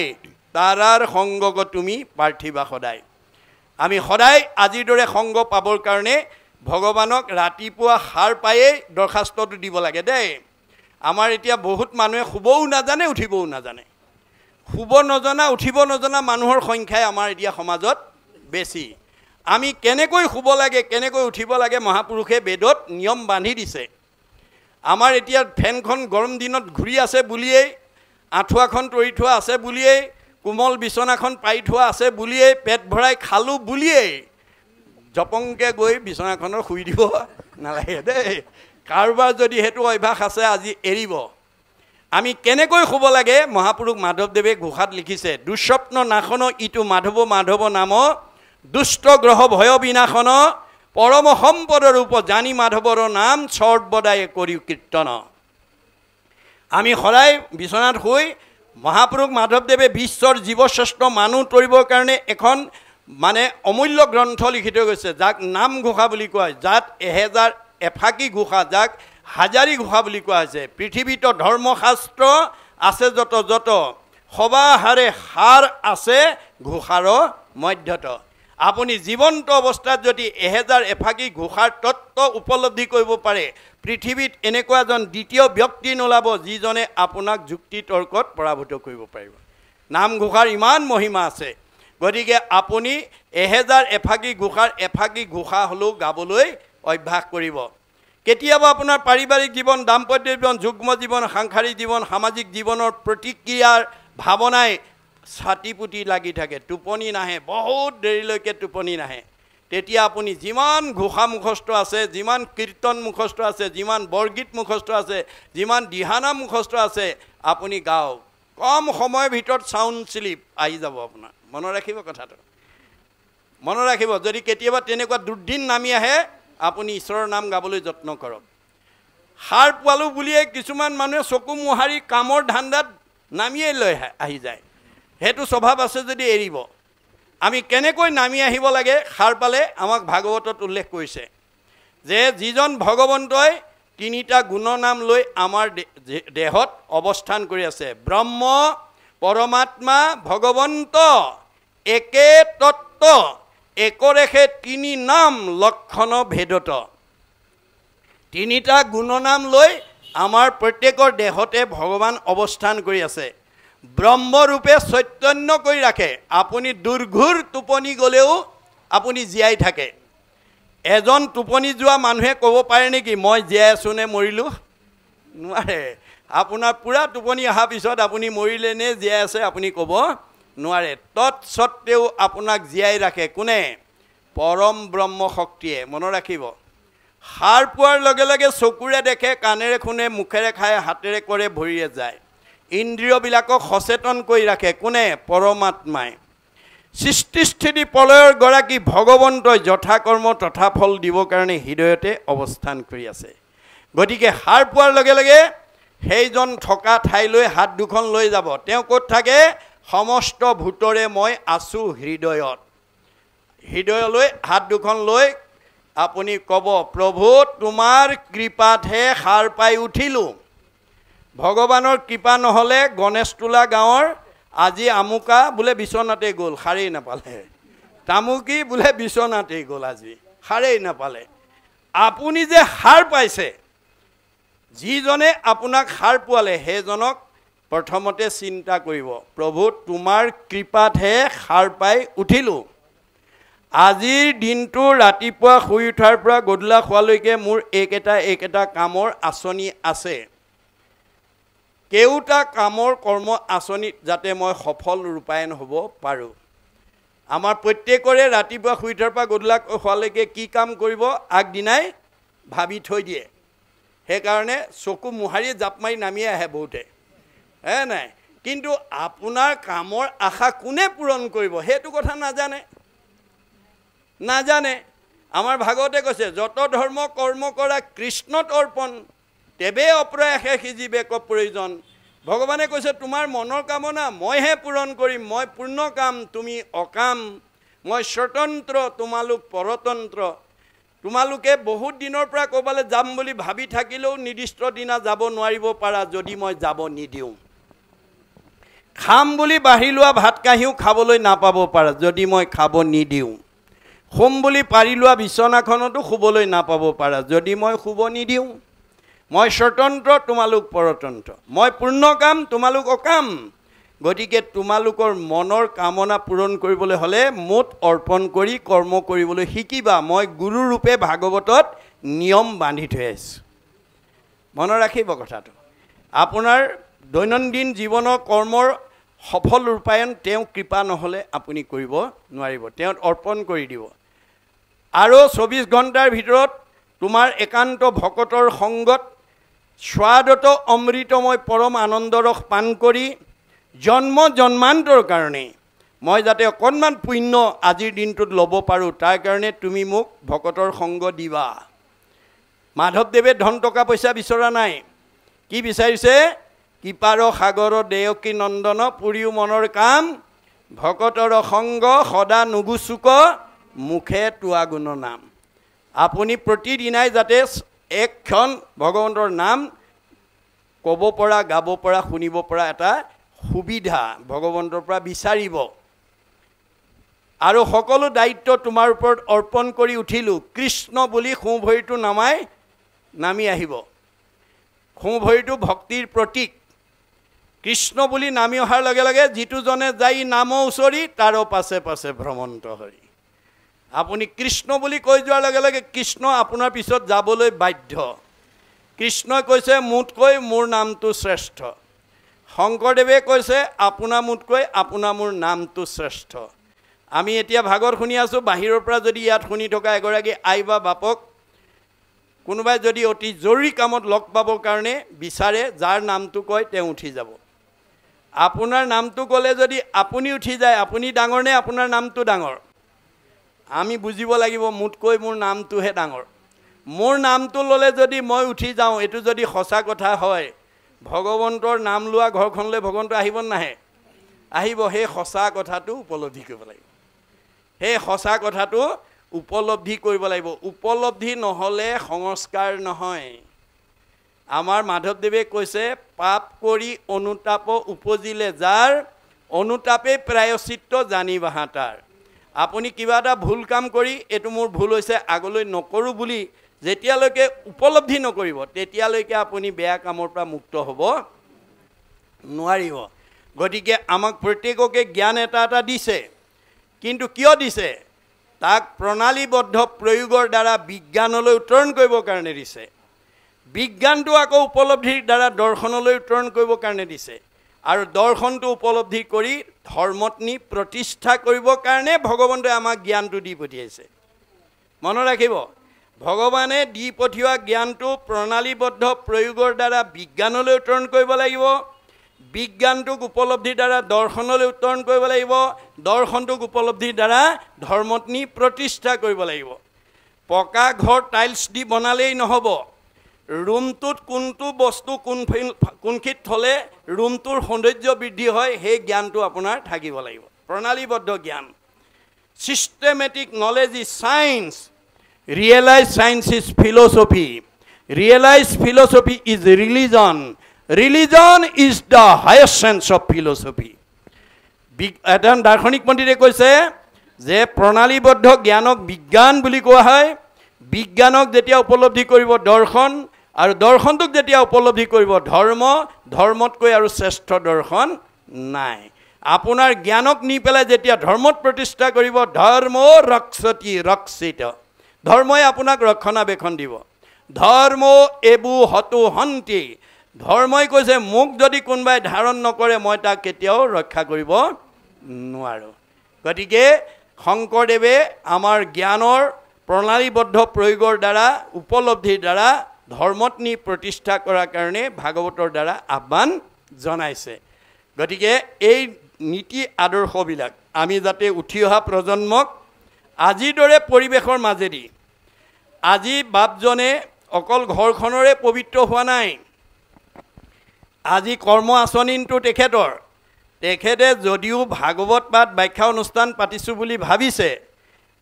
তাৰাৰ সংগক তুমি পাৰ্থিবা সদায়। আমি সদায় আজিৰ দৰে সংগ পাবৰ কাৰণে ভগৱানক ৰাতিপুৱা সাৰ পায়েই দৰখাস্তটো দিব লাগে দেই। আমাৰ এতিয়া বহুত মানুহে শুবও নাজানে, উঠিবও নাজানে। শুব নজনা, উঠিব নজনা মানুহৰ সংখ্যাই আমাৰ এতিয়া সমাজত বেছি। আমি কেনেকৈ শুব লাগে, কেনেকৈ উঠিব লাগে, মহাপুৰুষে বেদত নিয়ম বান্ধি দিছে। আমাৰ এতিয়া ফেনখন গৰম দিনত ঘূৰি আছে বুলিয়েই, আঁঠুৱাখন তৰি থোৱা আছে বুলিয়েই, কোমল বিচনাখন পাৰি থোৱা আছে বুলিয়েই, পেট ভৰাই খালোঁ বুলিয়েই জপংকৈ গৈ বিচনাখনৰ শুই দিব নালাগে দেই। কাৰোবাৰ যদি সেইটো অভ্যাস আছে, আজি এৰিব। আমি কেনেকৈ শুব লাগে, মহাপুৰুষ মাধৱদেৱে ঘোষাত লিখিছে, দুঃস্বপ্ন নাশন ইটো মাধৱ মাধৱ নাম, দুষ্ট গ্ৰহ ভয় বিনাশন, পৰম সম্পদ ৰূপ জানি মাধৱৰ নাম, সৰ্বদায় কৰি কীৰ্তন। আমি সদায় বিচনাত শুই মহাপুৰুষ মাধৱদেৱে বিশ্বৰ জীৱশ্ৰেষ্ঠ মানুহ তৰিবৰ কাৰণে এখন মানে অমূল্য গ্ৰন্থ লিখি থৈ গৈছে, যাক নামঘোষা বুলি কোৱা হয়, যাত 1000 এফাকি ঘোষা, যাক হাজাৰী ঘোষা বুলি কোৱা হৈছে। পৃথিৱীত ধৰ্মশাস্ত্ৰ আছে যত যত, সবাহাৰে সাৰ আছে ঘোষাৰ মধ্যত। আপুনি জীৱন্ত অৱস্থাত যদি 1000 এফাকি ঘোষাৰ তত্ত্ব উপলব্ধি কৰিব পাৰে, পৃথিৱীত এনেকুৱা এজন দ্বিতীয় ব্যক্তি নোলাব যিজনে আপোনাক যুক্তি তৰ্কত পৰাভূত কৰিব পাৰিব। নামঘোষাৰ ইমান মহিমা আছে। গতিকে আপুনি 1000 এফাকি ঘোষাৰ এফাকি ঘোষা হ'লেও গাবলৈ অভ্যাস কৰিব। কেতিয়াবা আপোনাৰ পাৰিবাৰিক জীৱন, দাম্পত্য জীৱন, যুগ্ম জীৱন, সাংসাৰিক জীৱন, সামাজিক জীৱনৰ প্ৰতিক্ৰিয়াৰ ভাৱনাই ছাতিপুতি লাগি থাকে, টোপনি নাহে, বহুত দেৰিলৈকে টোপনি নাহে। তেতিয়া আপুনি যিমান ঘোষা মুখস্থ আছে, যিমান কীৰ্তন মুখস্থ আছে, যিমান বৰগীত মুখস্থ আছে, যিমান দিহানাম মুখস্থ আছে, আপুনি গাওক। কম সময়ৰ ভিতৰত চাউণ্ড স্লিপ আহি যাব আপোনাৰ। মনত ৰাখিব কথাটো, মনত ৰাখিব। যদি কেতিয়াবা তেনেকুৱা দুৰ্দিন নামি আহে, আপুনি ঈশ্বৰৰ নাম গাবলৈ যত্ন কৰক। সাৰ পোৱালোঁ বুলিয়ে কিছুমান মানুহে চকু মোহাৰি কামৰ ধান্দাত নামিয়ে লৈ আহি যায়। সেইটো স্বভাৱ আছে যদি এৰিব। আমি কেনেকৈ নামি আহিব লাগে সাৰ পালে, আমাক ভাগৱতত উল্লেখ কৰিছে যে যিজন ভগৱন্তই 3টা গুণৰ নাম লৈ আমাৰ দেহত অৱস্থান কৰি আছে। ব্ৰহ্ম, পৰমাত্মা, ভগৱন্ত, একে তত্ত্ব, একৰেখে 3 নাম, লক্ষণ ভেদত। 3টা গুণনাম লৈ আমাৰ প্ৰত্যেকৰ দেহতে ভগৱান অৱস্থান কৰি আছে। ব্ৰহ্মৰূপে চৈতন্য কৰি ৰাখে। আপুনি দুৰ্ঘোৰ টোপনি গ'লেও আপুনি জীয়াই থাকে। এজন টোপনি যোৱা মানুহে ক'ব পাৰে নেকি মই জীয়াই আছোঁ নে মৰিলোঁ? নোৱাৰে। আপোনাৰ পূৰা টোপনি অহাৰ পিছত আপুনি মৰিলে নে জীয়াই আছে আপুনি ক'ব নোৱাৰে। তৎসত্ত্বেও আপোনাক জীয়াই ৰাখে কোনে? পৰম ব্ৰহ্ম শক্তিয়ে। মনত ৰাখিব। সাৰ পোৱাৰ লগে লগে চকুৰে দেখে, কাণেৰে শুনে, মুখেৰে খায়, হাতেৰে কৰে, ভৰিৰে যায়। ইন্দ্ৰিয়বিলাকক সচেতন কৰি ৰাখে কোনে? পৰমাত্মাই। সৃষ্টি স্থিতি প্ৰলয়ৰ গৰাকী ভগৱন্তই যথাকৰ্ম তথা ফল দিবৰ কাৰণে হৃদয়তে অৱস্থান কৰি আছে। গতিকে সাৰ পোৱাৰ লগে লগে সেইজন থকা ঠাইলৈ হাত দুখন লৈ যাব। তেওঁ ক'ত থাকে? সমস্ত ভূতৰে মই আছোঁ হৃদয়ত। হৃদয়লৈ হাত দুখন লৈ আপুনি ক'ব, প্ৰভু তোমাৰ কৃপাতহে সাৰ পাই উঠিলোঁ। ভগৱানৰ কৃপা নহ'লে গণেশতোলা গাঁৱৰ আজি আমুকা বোলে বিচনাতে গ'ল, সাৰেই নাপালে। তামুকী বোলে বিচনাতেই গ'ল, আজি সাৰেই নাপালে। আপুনি যে সাৰ পাইছে, যিজনে আপোনাক সাৰ পোৱালে সেইজনক প্ৰথমতে চিন্তা কৰিব, প্ৰভু তোমাৰ কৃপাতহে সাৰ পাই উঠিলোঁ। আজিৰ দিনটো ৰাতিপুৱা শুই উঠাৰ পৰা গধূলা খোৱালৈকে মোৰ এইকেইটা কামৰ আঁচনি আছে। কেওটা কামৰ কৰ্ম আঁচনিত যাতে মই সফল ৰূপায়ণ হ'ব পাৰোঁ। আমাৰ প্ৰত্যেকৰে ৰাতিপুৱা শুই উঠাৰ পৰা গধূলা খোৱালৈকে কি কাম কৰিব আগদিনাই ভাবি থৈ দিয়ে। সেইকাৰণে চকু মোহাৰি জাপ মাৰি নামি আহে বহুতে, নাই। কিন্তু আপোনাৰ কামৰ আশা কোনে পূৰণ কৰিব সেইটো কথা নাজানে। আমাৰ ভাগৱতে কৈছে, যত ধৰ্ম কৰ্ম কৰা কৃষ্ণত অৰ্পণ, তেবে অপ্ৰয়াসে সিজিবে ক প্ৰয়োজন। ভগৱানে কৈছে তোমাৰ মনৰ কামনা মইহে পূৰণ কৰিম। মই পূৰ্ণ কাম, তুমি অকাম। মই স্বতন্ত্ৰ, তোমালোক পৰতন্ত্ৰ। তোমালোকে বহুত দিনৰ পৰা ক'ৰবালৈ যাম বুলি ভাবি থাকিলেও নিৰ্দিষ্ট দিনা যাব নোৱাৰিব পাৰা যদি মই যাব নিদিওঁ। খাম বুলি বাঢ়ি লোৱা ভাত কাঁহীও খাবলৈ নাপাব পাৰা যদি মই খাব নিদিওঁ। শুম বুলি পাৰি লোৱা বিচনাখনতো শুবলৈ নাপাব পাৰা যদি মই শুব নিদিওঁ। মই স্বতন্ত্ৰ, তোমালোক পৰতন্ত্ৰ। মই পূৰ্ণ কাম, তোমালোক অকাম। গতিকে তোমালোকৰ মনৰ কামনা পূৰণ কৰিবলৈ হ'লে মোত অৰ্পণ কৰি কৰ্ম কৰিবলৈ শিকিবা। মই গুৰুৰূপে ভাগৱতত নিয়ম বান্ধি থৈ আহিছোঁ। মনত ৰাখিব কথাটো। আপোনাৰ দৈনন্দিন জীৱনৰ কৰ্মৰ সফল ৰূপায়ণ তেওঁ কৃপা নহ'লে আপুনি কৰিব নোৱাৰিব। তেওঁ অৰ্পণ কৰি দিব। আৰু 24 ঘণ্টাৰ ভিতৰত তোমাৰ একান্ত ভকতৰ সংগত স্বাদত অমৃতময় পৰম আনন্দৰস পান কৰি জন্ম জন্মান্তৰ কাৰণে মই যাতে অকণমান পুণ্য আজিৰ দিনটোত ল'ব পাৰোঁ, তাৰ কাৰণে তুমি মোক ভকতৰ সংগ দিবা। মাধৱদেৱে ধন টকা পইচা বিচৰা নাই। কি বিচাৰিছে? কৃপাৰ সাগৰ দেয়কী নন্দন, পুৰিও মনৰ কাম, ভকতৰ সংগ সদা নুগুচুক, মুখে তোৱা গুণ নাম। আপুনি প্ৰতিদিনাই যাতে এক ক্ষণ ভগৱন্তৰ নাম ক'ব পৰা, গাব পৰা, শুনিব পৰা এটা সুবিধা ভগৱন্তৰ পৰা বিচাৰিব। আৰু সকলো দায়িত্ব তোমাৰ ওপৰত অৰ্পণ কৰি উঠিলোঁ। কৃষ্ণ বুলি সোঁ ভৰিটো নামি আহিব। সোঁ ভৰিটো ভক্তিৰ প্ৰতীক। কৃষ্ণ বুলি নামি অহাৰ লগে লগে যিটোজনে যাই নাম উচৰি তাৰ পাছে পাছে ভ্ৰমন্ত হৰি আপুনি কৃষ্ণ বুলি কৈ যোৱাৰ লগে লগে কৃষ্ণ আপোনাৰ পিছত যাবলৈ বাধ্য কৃষ্ণই কৈছে মোতকৈ মোৰ নামটো শ্ৰেষ্ঠ শংকৰদেৱে কৈছে আপোনাৰ মোতকৈ আপোনাৰ মোৰ নামটো শ্ৰেষ্ঠ আমি এতিয়া ভাগৰ শুনি আছো বাহিৰৰ পৰা যদি ইয়াত শুনি থকা এগৰাকী আই বা বাপক কোনোবাই যদি অতি জৰুৰী কামত লগ পাবৰ কাৰণে বিচাৰে যাৰ নামটো কয় তেওঁ উঠি যাব আপোনাৰ নামটো ক'লে যদি আপুনি উঠি যায় আপুনি ডাঙৰ নে আপোনাৰ নামটো ডাঙৰ আমি বুজিব লাগিব মোতকৈ মোৰ নামটোহে ডাঙৰ মোৰ নামটো ল'লে যদি মই উঠি যাওঁ এইটো যদি সঁচা কথা হয় ভগৱন্তৰ নাম লোৱা ঘৰখনলৈ ভগৱন্ত আহিব নাহে আহিব সেই সঁচা কথাটো উপলব্ধি কৰিব লাগিব সেই সঁচা কথাটো উপলব্ধি কৰিব লাগিব উপলব্ধি নহ'লে সংস্কাৰ নহয় আমাৰ মাধৱদেৱে কৈছে পাপ কৰি অনুতাপ উপজিলে যাৰ অনুতাপে প্ৰায়শ্চিত্ত জানিবাহা তাৰ আপুনি কিবা এটা ভুল কাম কৰি এইটো মোৰ ভুল হৈছে আগলৈ নকৰোঁ বুলি যেতিয়ালৈকে উপলব্ধি নকৰিব তেতিয়ালৈকে আপুনি বেয়া কামৰ পৰা মুক্ত হ'ব নোৱাৰিব গতিকে আমাক প্ৰত্যেককে জ্ঞান এটা এটা দিছে কিন্তু কিয় দিছে তাক প্ৰণালীবদ্ধ প্ৰয়োগৰ দ্বাৰা বিজ্ঞানলৈ উত্তৰণ কৰিবৰ কাৰণে দিছে বিজ্ঞানটো আকৌ উপলব্ধিৰ দ্বাৰা দৰ্শনলৈ উত্তৰণ কৰিবৰ কাৰণে দিছে আৰু দৰ্শনটো উপলব্ধি কৰি ধৰ্মত নি প্ৰতিষ্ঠা কৰিবৰ কাৰণে ভগৱন্তই আমাক জ্ঞানটো দি পঠিয়াইছে মনত ৰাখিব ভগৱানে দি পঠিওৱা জ্ঞানটো প্ৰণালীবদ্ধ প্ৰয়োগৰ দ্বাৰা বিজ্ঞানলৈ উত্তৰণ কৰিব লাগিব বিজ্ঞানটোক উপলব্ধিৰ দ্বাৰা দৰ্শনলৈ উত্তৰণ কৰিব লাগিব দৰ্শনটোক উপলব্ধিৰ দ্বাৰা ধৰ্মত নি প্ৰতিষ্ঠা কৰিব লাগিব পকা ঘৰ টাইলছ দি বনালেই নহ'ব ৰুমটোত কোনটো বস্তু কোনখিত থ'লে ৰুমটোৰ সৌন্দৰ্য বৃদ্ধি হয় সেই জ্ঞানটো আপোনাৰ থাকিব লাগিব প্ৰণালীবদ্ধ জ্ঞান systematic knowledge is science realize science is philosophy realize philosophy is religion religion is the highest sense of philosophy এজন দাৰ্শনিক পণ্ডিতে কৈছে যে প্ৰণালীবদ্ধ জ্ঞানক বিজ্ঞান বুলি কোৱা হয় বিজ্ঞানক যেতিয়া উপলব্ধি কৰিব দৰ্শন আৰু দৰ্শনটোক যেতিয়া উপলব্ধি কৰিব ধৰ্ম ধৰ্মতকৈ আৰু শ্ৰেষ্ঠ দৰ্শন নাই আপোনাৰ জ্ঞানক নি পেলাই যেতিয়া ধৰ্মত প্ৰতিষ্ঠা কৰিব ধৰ্ম ৰক্ষতি ৰক্ষিত ধৰ্মই আপোনাক ৰক্ষণাবেক্ষণ দিব ধৰ্ম এবু হতু হন্তি ধৰ্মই কৈছে মোক যদি কোনোবাই ধাৰণ নকৰে মই তাক কেতিয়াও ৰক্ষা কৰিব নোৱাৰোঁ গতিকে শংকৰদেৱে আমাৰ জ্ঞানৰ প্ৰণালীবদ্ধ প্ৰয়োগৰ দ্বাৰা উপলব্ধিৰ দ্বাৰা ধৰ্মত নি প্ৰতিষ্ঠা কৰাৰ কাৰণে ভাগৱতৰ দ্বাৰা আহ্বান জনাইছে গতিকে এই নীতি আদৰ্শবিলাক আমি যাতে উঠি অহা প্ৰজন্মক আজিৰ দৰে পৰিৱেশৰ মাজেদি আজি বাপজনে অকল ঘৰখনৰে পবিত্ৰ হোৱা নাই আজি কৰ্ম আঁচনিটো তেখেতে যদিও ভাগৱত পাঠ ব্যাখ্যা অনুষ্ঠান পাতিছোঁ বুলি ভাবিছে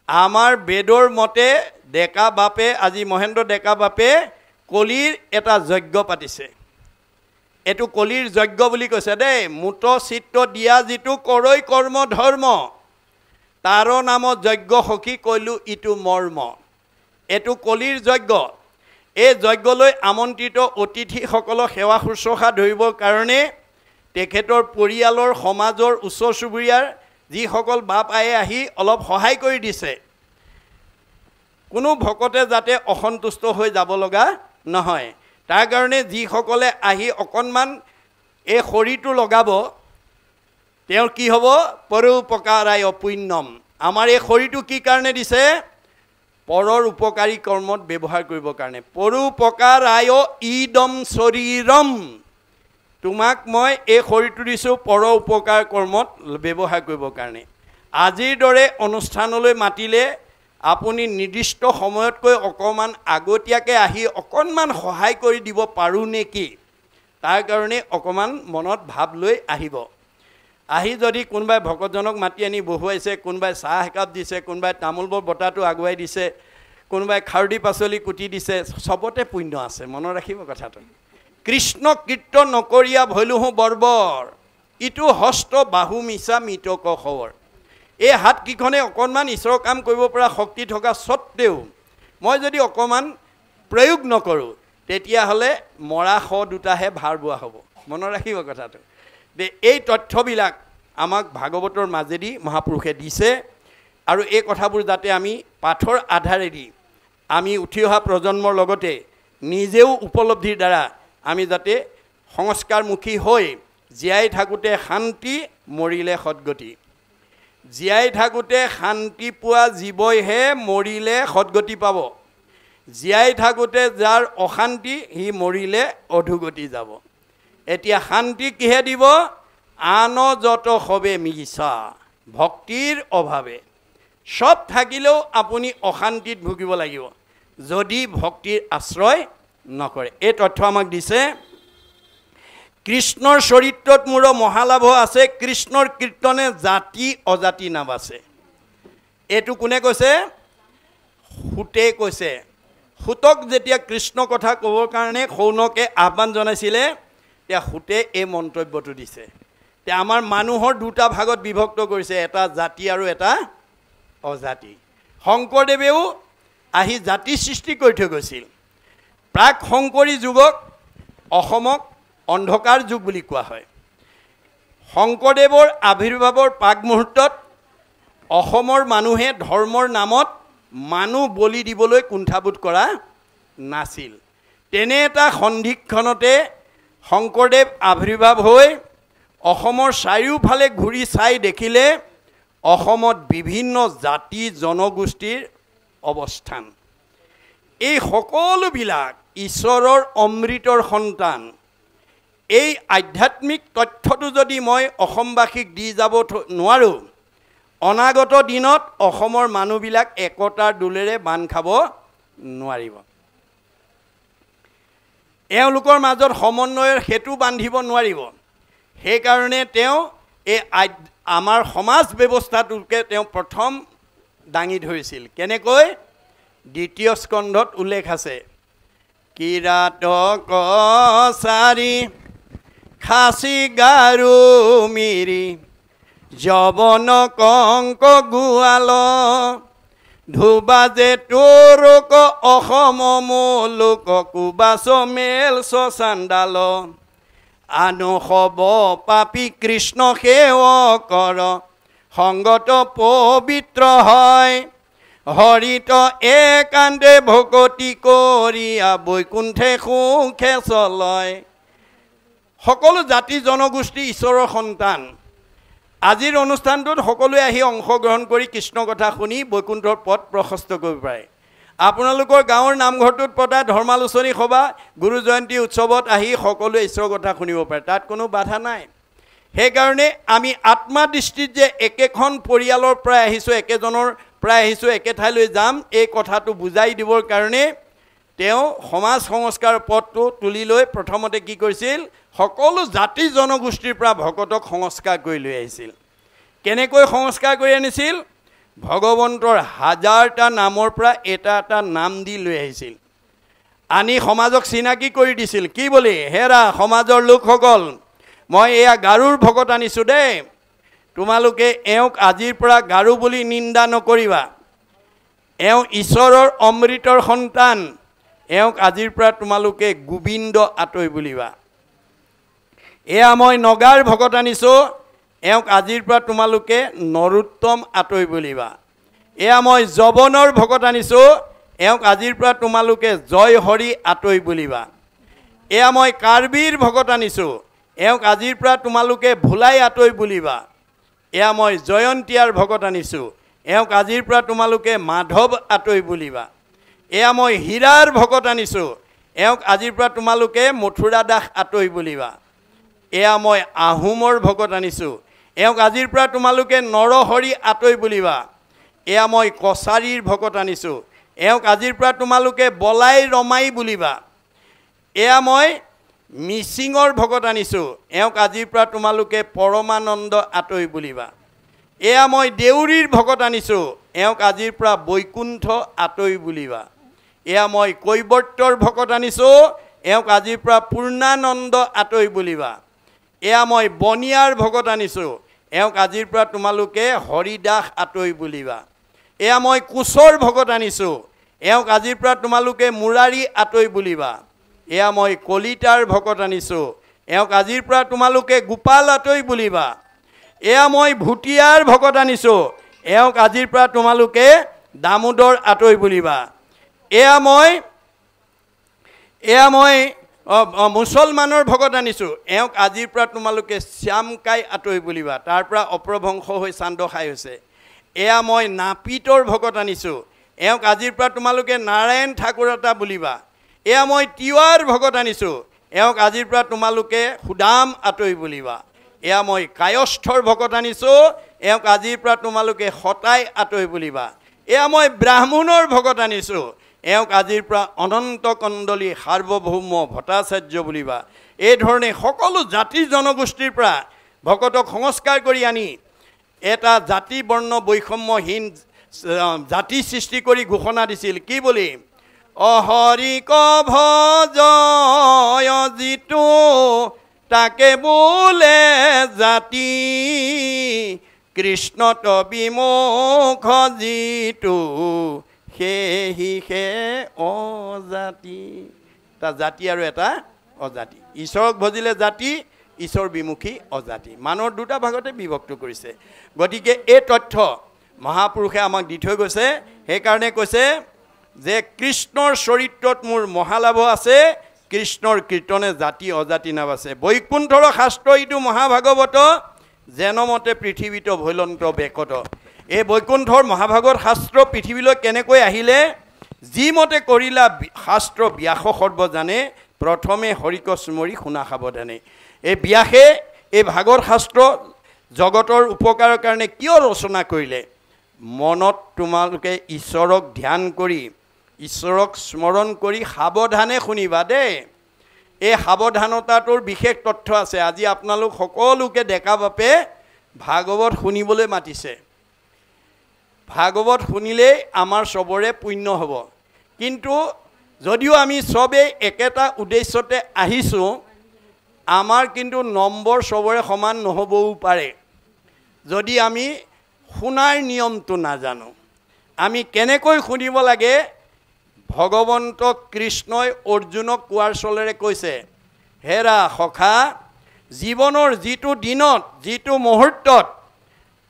আমাৰ বেদৰ মতে ডেকা বাপে আজি মহেন্দ্ৰ ডেকা বাপে কলিৰ এটা যজ্ঞ পাতিছে এইটো কলিৰ যজ্ঞ বুলি কৈছে দেই মুত চিত্ত দিয়া যিটো কৰৈ কৰ্ম ধৰ্ম তাৰ নামত যজ্ঞ সখী কৈলো ইটো মৰ্ম এইটো কলিৰ যজ্ঞ এই যজ্ঞলৈ আমন্ত্ৰিত অতিথিসকলক সেৱা শুশ্ৰূষা ধৰিবৰ কাৰণে তেখেতৰ পৰিয়ালৰ সমাজৰ ওচৰ চুবুৰীয়াৰ যিসকল বাপ আয়ে আহি অলপ সহায় কৰি দিছে কোনো ভকতে যাতে অসন্তুষ্ট হৈ যাব লগা নহয় তাৰ কাৰণে যিসকলে আহি অকণমান এই খৰিটো লগাব তেওঁৰ কি হ'ব পৰোপকাৰায় পুণ্যম আমাৰ এই খৰিটো কি কাৰণে দিছে পৰৰ উপকাৰী কৰ্মত ব্যৱহাৰ কৰিবৰ কাৰণে পৰোপকাৰায় ইদম শৰীৰম তোমাক মই এই শৰীৰটো দিছোঁ পৰ উপকাৰ কৰ্মত ব্যৱহাৰ কৰিবৰ কাৰণে আজিৰ দৰে অনুষ্ঠানলৈ মাতিলে আপুনি নিৰ্দিষ্ট সময়তকৈ অকণমান আগতীয়াকৈ আহি অকণমান সহায় কৰি দিব পাৰোঁ নেকি তাৰ কাৰণে অকণমান মনত ভাৱ লৈ আহিব আহি যদি কোনোবাই ভকতজনক মাতি আনি বহুৱাইছে কোনোবাই চাহ একাপ দিছে কোনোবাই তামোলবৰ বটাটো আগুৱাই দিছে কোনোবাই খাৰদি পাচলি কুটি দিছে চবতে পুণ্য আছে মনত ৰাখিব কথাটো কৃষ্ণ কীৰ্তন নকৰিয়া ভৈলুহু বৰ্বৰ ইটো হস্ত বাহু মিছা মৃতক খবৰ এই হাতকেইখনে অকণমান ঈশ্বৰৰ কাম কৰিব পৰা শক্তি থকা স্বত্তেও মই যদি অকণমান প্ৰয়োগ নকৰোঁ তেতিয়াহ'লে মৰা শ দুটাহে ভাৰ বোৱা হ'ব মনত ৰাখিব কথাটো এই তথ্যবিলাক আমাক ভাগৱতৰ মাজেদি মহাপুৰুষে দিছে আৰু এই কথাবোৰ যাতে আমি পাঠৰ আধাৰেদি আমি উঠি অহা প্ৰজন্মৰ লগতে নিজেও উপলব্ধিৰ দ্বাৰা আমি যাতে সংস্কাৰমুখী হৈ জীয়াই থাকোঁতে শান্তি মৰিলে সদ্গতি জীয়াই থাকোঁতে শান্তি পোৱা জীৱইহে মৰিলে সদ্গতি পাব জীয়াই থাকোঁতে যাৰ অশান্তি সি মৰিলে অধোগতি যাব এতিয়া শান্তি কিহে দিব আন যত হবে মিছা ভক্তিৰ অভাৱে সব থাকিলেও আপুনি অশান্তিত ভুগিব লাগিব যদি ভক্তিৰ আশ্ৰয় নকৰে এই তথ্য আমাক দিছে কৃষ্ণৰ চৰিত্ৰত মোৰ মহালাভ আছে কৃষ্ণৰ কীৰ্তনে জাতি অজাতি নাবাছে এইটো কোনে কৈছে সুতে কৈছে সুতক যেতিয়া কৃষ্ণ কথা ক'বৰ কাৰণে সৌনকে আহ্বান জনাইছিলে তেতিয়া সুতে এই মন্তব্যটো দিছে তে আমাৰ মানুহৰ দুটা ভাগত বিভক্ত কৰিছে এটা জাতি আৰু এটা অজাতি শংকৰদেৱেও আহি জাতি সৃষ্টি কৰি থৈ গৈছিল প্ৰাক শংকৰী যুগক অসমক অন্ধকাৰ যুগ বুলি কোৱা হয় শংকৰদেৱৰ আবিৰ্ভাৱৰ প্ৰাক মুহূৰ্তত অসমৰ মানুহে ধৰ্মৰ নামত মানুহ বলি দিবলৈ কুণ্ঠাবোধ কৰা নাছিল তেনে এটা সন্ধিক্ষণতে শংকৰদেৱ আবিৰ্ভাৱ হৈ অসমৰ চাৰিওফালে ঘূৰি চাই দেখিলে অসমত বিভিন্ন জাতি জনগোষ্ঠীৰ অৱস্থান এই সকলোবিলাক ঈশ্বৰৰ অমৃতৰ সন্তান এই আধ্যাত্মিক তথ্যটো যদি মই অসমবাসীক দি যাব নোৱাৰোঁ অনাগত দিনত অসমৰ মানুহবিলাক একতাৰ দোলেৰে বান্ধ খাব নোৱাৰিব এওঁলোকৰ মাজত সমন্বয়ৰ সেতু বান্ধিব নোৱাৰিব সেইকাৰণে তেওঁ এই আমাৰ সমাজ ব্যৱস্থাটোকে তেওঁ প্ৰথম দাঙি ধৰিছিল কেনেকৈ দ্বিতীয় স্কন্ধত উল্লেখ আছে কিৰাত কছাৰী খাচী গাৰু মিৰি যবন কংক গোৱাল ধুবাজে তোৰক অসম মূলোক কুবাচ মেল চাণ্ডাল আনো হব পাপী কৃষ্ণ সেৱকৰ সংগত পবিত্ৰ হয় হৰিত একান্তে ভকতি কৰিয়া বৈকুণ্ঠে সুখে চলয় সকলো জাতি জনগোষ্ঠী ঈশ্বৰৰ সন্তান আজিৰ অনুষ্ঠানটোত সকলোৱে আহি অংশগ্ৰহণ কৰি কৃষ্ণ কথা শুনি বৈকুণ্ঠৰ পথ প্ৰশস্ত কৰিব পাৰে আপোনালোকৰ গাঁৱৰ নামঘৰটোত পতা ধৰ্মালোচনী সভা গুৰু জয়ন্তী উৎসৱত আহি সকলোৱে ঈশ্বৰৰ কথা শুনিব পাৰে তাত কোনো বাধা নাই সেইকাৰণে আমি আত্মা দৃষ্টিত যে একেখন পৰিয়ালৰ পৰা আহিছোঁ একেজনৰ পৰা আহিছোঁ একে ঠাইলৈ যাম এই কথাটো বুজাই দিবৰ কাৰণে তেওঁ সমাজ সংস্কাৰ পথটো তুলি লৈ প্ৰথমতে কি কৰিছিল সকলো জাতি জনগোষ্ঠীৰ পৰা ভকতক সংস্কাৰ কৰি লৈ আহিছিল কেনেকৈ সংস্কাৰ কৰি আনিছিল ভগৱন্তৰ হাজাৰটা নামৰ পৰা এটা এটা নাম দি লৈ আহিছিল আনি সমাজক চিনাকি কৰি দিছিল কি বুলি হেৰা সমাজৰ লোকসকল মই এয়া গাৰুৰ ভকত আনিছোঁ দেই তোমালোকে এওঁক আজিৰ পৰা গাৰু বুলি নিন্দা নকৰিবা এওঁ ঈশ্বৰৰ অমৃতৰ সন্তান এওঁক আজিৰ পৰা তোমালোকে গোবিন্দ আতৈ বুলিবা এয়া মই নগাৰ ভকত আনিছোঁ এওঁক আজিৰ পৰা তোমালোকে নৰোত্তম আতৈ বুলিবা এয়া মই যবনৰ ভকত আনিছোঁ এওঁক আজিৰ পৰা তোমালোকে জয় হৰি আতৈ বুলিবা এয়া মই কাৰ্বিৰ ভকত আনিছোঁ এওঁক আজিৰ পৰা তোমালোকে ভোলাই আতৈ বুলিবা এয়া মই জয়ন্তীয়াৰ ভকত আনিছোঁ এওঁক আজিৰ পৰা তোমালোকে মাধৱ আতৈ বুলিবা এয়া মই হীৰাৰ ভকত আনিছোঁ এওঁক আজিৰ পৰা তোমালোকে মথুৰা দাস আতৈ বুলিবা এয়া মই আহোমৰ ভকত আনিছোঁ এওঁক আজিৰ পৰা তোমালোকে নৰহৰি আতৈ বুলিবা এয়া মই কছাৰীৰ ভকত আনিছোঁ এওঁক আজিৰ পৰা তোমালোকে বলাই ৰমাই বুলিবা এয়া মই মিচিঙৰ ভকত আনিছোঁ এওঁক আজিৰ পৰা তোমালোকে পৰমানন্দ আতৈ বুলিবা এয়া মই দেউৰীৰ ভকত আনিছোঁ এওঁক আজিৰ পৰা বৈকুণ্ঠ আতৈ বুলিবা এয়া মই কৈবৰ্তৰ ভকত আনিছোঁ এওঁক আজিৰ পৰা পূৰ্ণানন্দ আতৈ বুলিবা এয়া মই বনিয়াৰ ভকত আনিছোঁ এওঁক আজিৰ পৰা তোমালোকে হৰিদাস আতৈ বুলিবা এয়া মই কোচৰ ভকত আনিছোঁ এওঁক আজিৰ পৰা তোমালোকে মুৰাৰী আতৈ বুলিবা এয়া মই কলিতাৰ ভকত আনিছোঁ এওঁক আজিৰ পৰা তোমালোকে গোপাল আতৈ বুলিবা। এয়া মই ভুটিয়াৰ ভকত আনিছোঁ, এওঁক আজিৰ পৰা তোমালোকে দামোদৰ আতৈ বুলিবা। এয়া মই মুছলমানৰ ভকত আনিছোঁ, এওঁক আজিৰ পৰা তোমালোকে শ্যামকাই আতৈ বুলিবা। তাৰ পৰা অপ্ৰভংশ হৈ চান্দখাই হৈছে। এয়া মই নাপিতৰ ভকত আনিছোঁ, এওঁক আজিৰ পৰা তোমালোকে নাৰায়ণ ঠাকুৰতা বুলিবা। এয়া মই তিৱাৰ ভকত আনিছোঁ, এওঁক আজিৰ পৰা তোমালোকে সুদাম আতৈ বুলিবা। এয়া মই কায়স্থৰ ভকত আনিছোঁ, এওঁক আজিৰ পৰা তোমালোকে সতাই আতৈ বুলিবা। এয়া মই ব্ৰাহ্মণৰ ভকত আনিছোঁ, এওঁক আজিৰ পৰা অনন্ত কণ্ডলী সাৰ্বভৌম ভট্টাচাৰ্য বুলিবা। এইধৰণে সকলো জাতি জনগোষ্ঠীৰ পৰা ভকতক সংস্কাৰ কৰি আনি এটা জাতি বৰ্ণ বৈষম্যহীন জাতি সৃষ্টি কৰি ঘোষণা দিছিল। কি বুলি? অহৰিক ভজয় যিটো তাকে বোলে জাতি, কৃষ্ণত বিমুখ যিটো সেহিহে অজাতি। এটা জাতি আৰু এটা অজাতি। ঈশ্বৰক ভজিলে জাতি, ঈশ্বৰ বিমুখী অজাতি। মানুহৰ দুটা ভাগতে বিভক্ত কৰিছে। গতিকে এই তথ্য মহাপুৰুষে আমাক দি থৈ গৈছে। সেইকাৰণে কৈছে যে কৃষ্ণৰ চৰিত্ৰত মোৰ মহালাভ আছে, কৃষ্ণৰ কীৰ্তনে জাতি অজাতি নাবাছে। বৈকুণ্ঠৰ শাস্ত্ৰ ইটো মহাভাগৱত, যেনমতে পৃথিৱীত ভৈলন্ত বেকত। এই বৈকুণ্ঠৰ মহাভাগৱত শাস্ত্ৰ পৃথিৱীলৈ কেনেকৈ আহিলে? যিমতে কৰিলা শাস্ত্ৰ ব্যাস সৰ্বজানে, প্ৰথমে হৰিক স্মৰি শুনা সাৱধানে। এই ব্যাসে এই ভাগৱত শাস্ত্ৰ জগতৰ উপকাৰৰ কাৰণে কিয় ৰচনা কৰিলে? মনত তোমালোকে ঈশ্বৰক ধ্যান কৰি, ঈশ্বৰক স্মৰণ কৰি সাৱধানে শুনিবা দেই। এই সাৱধানতাটোৰ বিশেষ তথ্য আছে। আজি আপোনালোক সকলোকে ডেকা বাপে ভাগৱত শুনিবলৈ মাতিছে। ভাগৱত শুনিলেই আমাৰ চবৰে পুণ্য হ'ব। কিন্তু যদিও আমি চবেই একেটা উদ্দেশ্যতে আহিছোঁ, আমাৰ কিন্তু নম্বৰ চবৰে সমান নহ'বও পাৰে। যদি আমি শুনাৰ নিয়মটো নাজানো, আমি কেনেকৈ শুনিব লাগে? ভগৱন্ত কৃষ্ণই অৰ্জুনক কোৱাৰ চলেৰে কৈছে, হেৰা সখা, জীৱনৰ যিটো দিনত, যিটো মুহূৰ্তত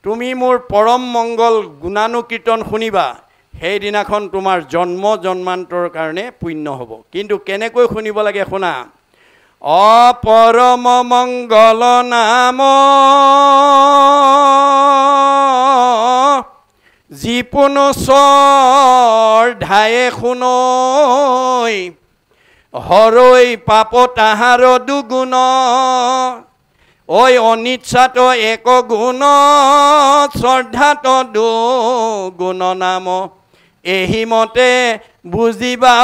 তুমি মোৰ পৰম মংগল গুণানুকীৰ্তন শুনিবা, সেইদিনাখন তোমাৰ জন্ম জন্মান্তৰ কাৰণে পুণ্য হ'ব। কিন্তু কেনেকৈ শুনিব লাগে শুনা। অপৰম মংগল নাম যিপুনো শ্ৰদ্ধায়ে শুনৈ, হৰৈ পাপ তাহাৰ দুগুণ, ঐ অনিচ্ছাত এক গুণ, শ্ৰদ্ধাত দুগুণ নাম, এহি মতে বুজিবা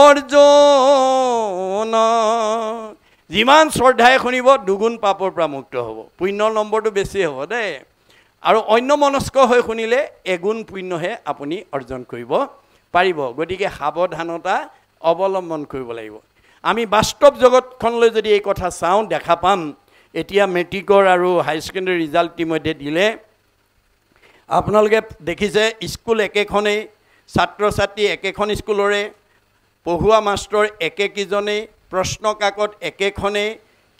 অৰ্জুন। যিমান শ্ৰদ্ধাই শুনিব দুগুণ পাপৰ পৰা মুক্ত হ'ব, পুণ্যৰ নম্বৰটো বেছি হ'ব দেই। আৰু অন্য মনস্ক হৈ শুনিলে এগুণ পুণ্যহে আপুনি অৰ্জন কৰিব পাৰিব। গতিকে সাৱধানতা অৱলম্বন কৰিব লাগিব। আমি বাস্তৱ জগতখনলৈ যদি এই কথা চাওঁ, দেখা পাম এতিয়া মেট্ৰিকৰ আৰু হাই ছেকেণ্ডেৰী ৰিজাল্ট ইতিমধ্যে দিলে। আপোনালোকে দেখিছে স্কুল একেখনেই, ছাত্ৰ ছাত্ৰী একেখন স্কুলৰে, পঢ়ুৱা মাষ্টৰ একেকেইজনেই, প্ৰশ্ন কাকত একেখনেই,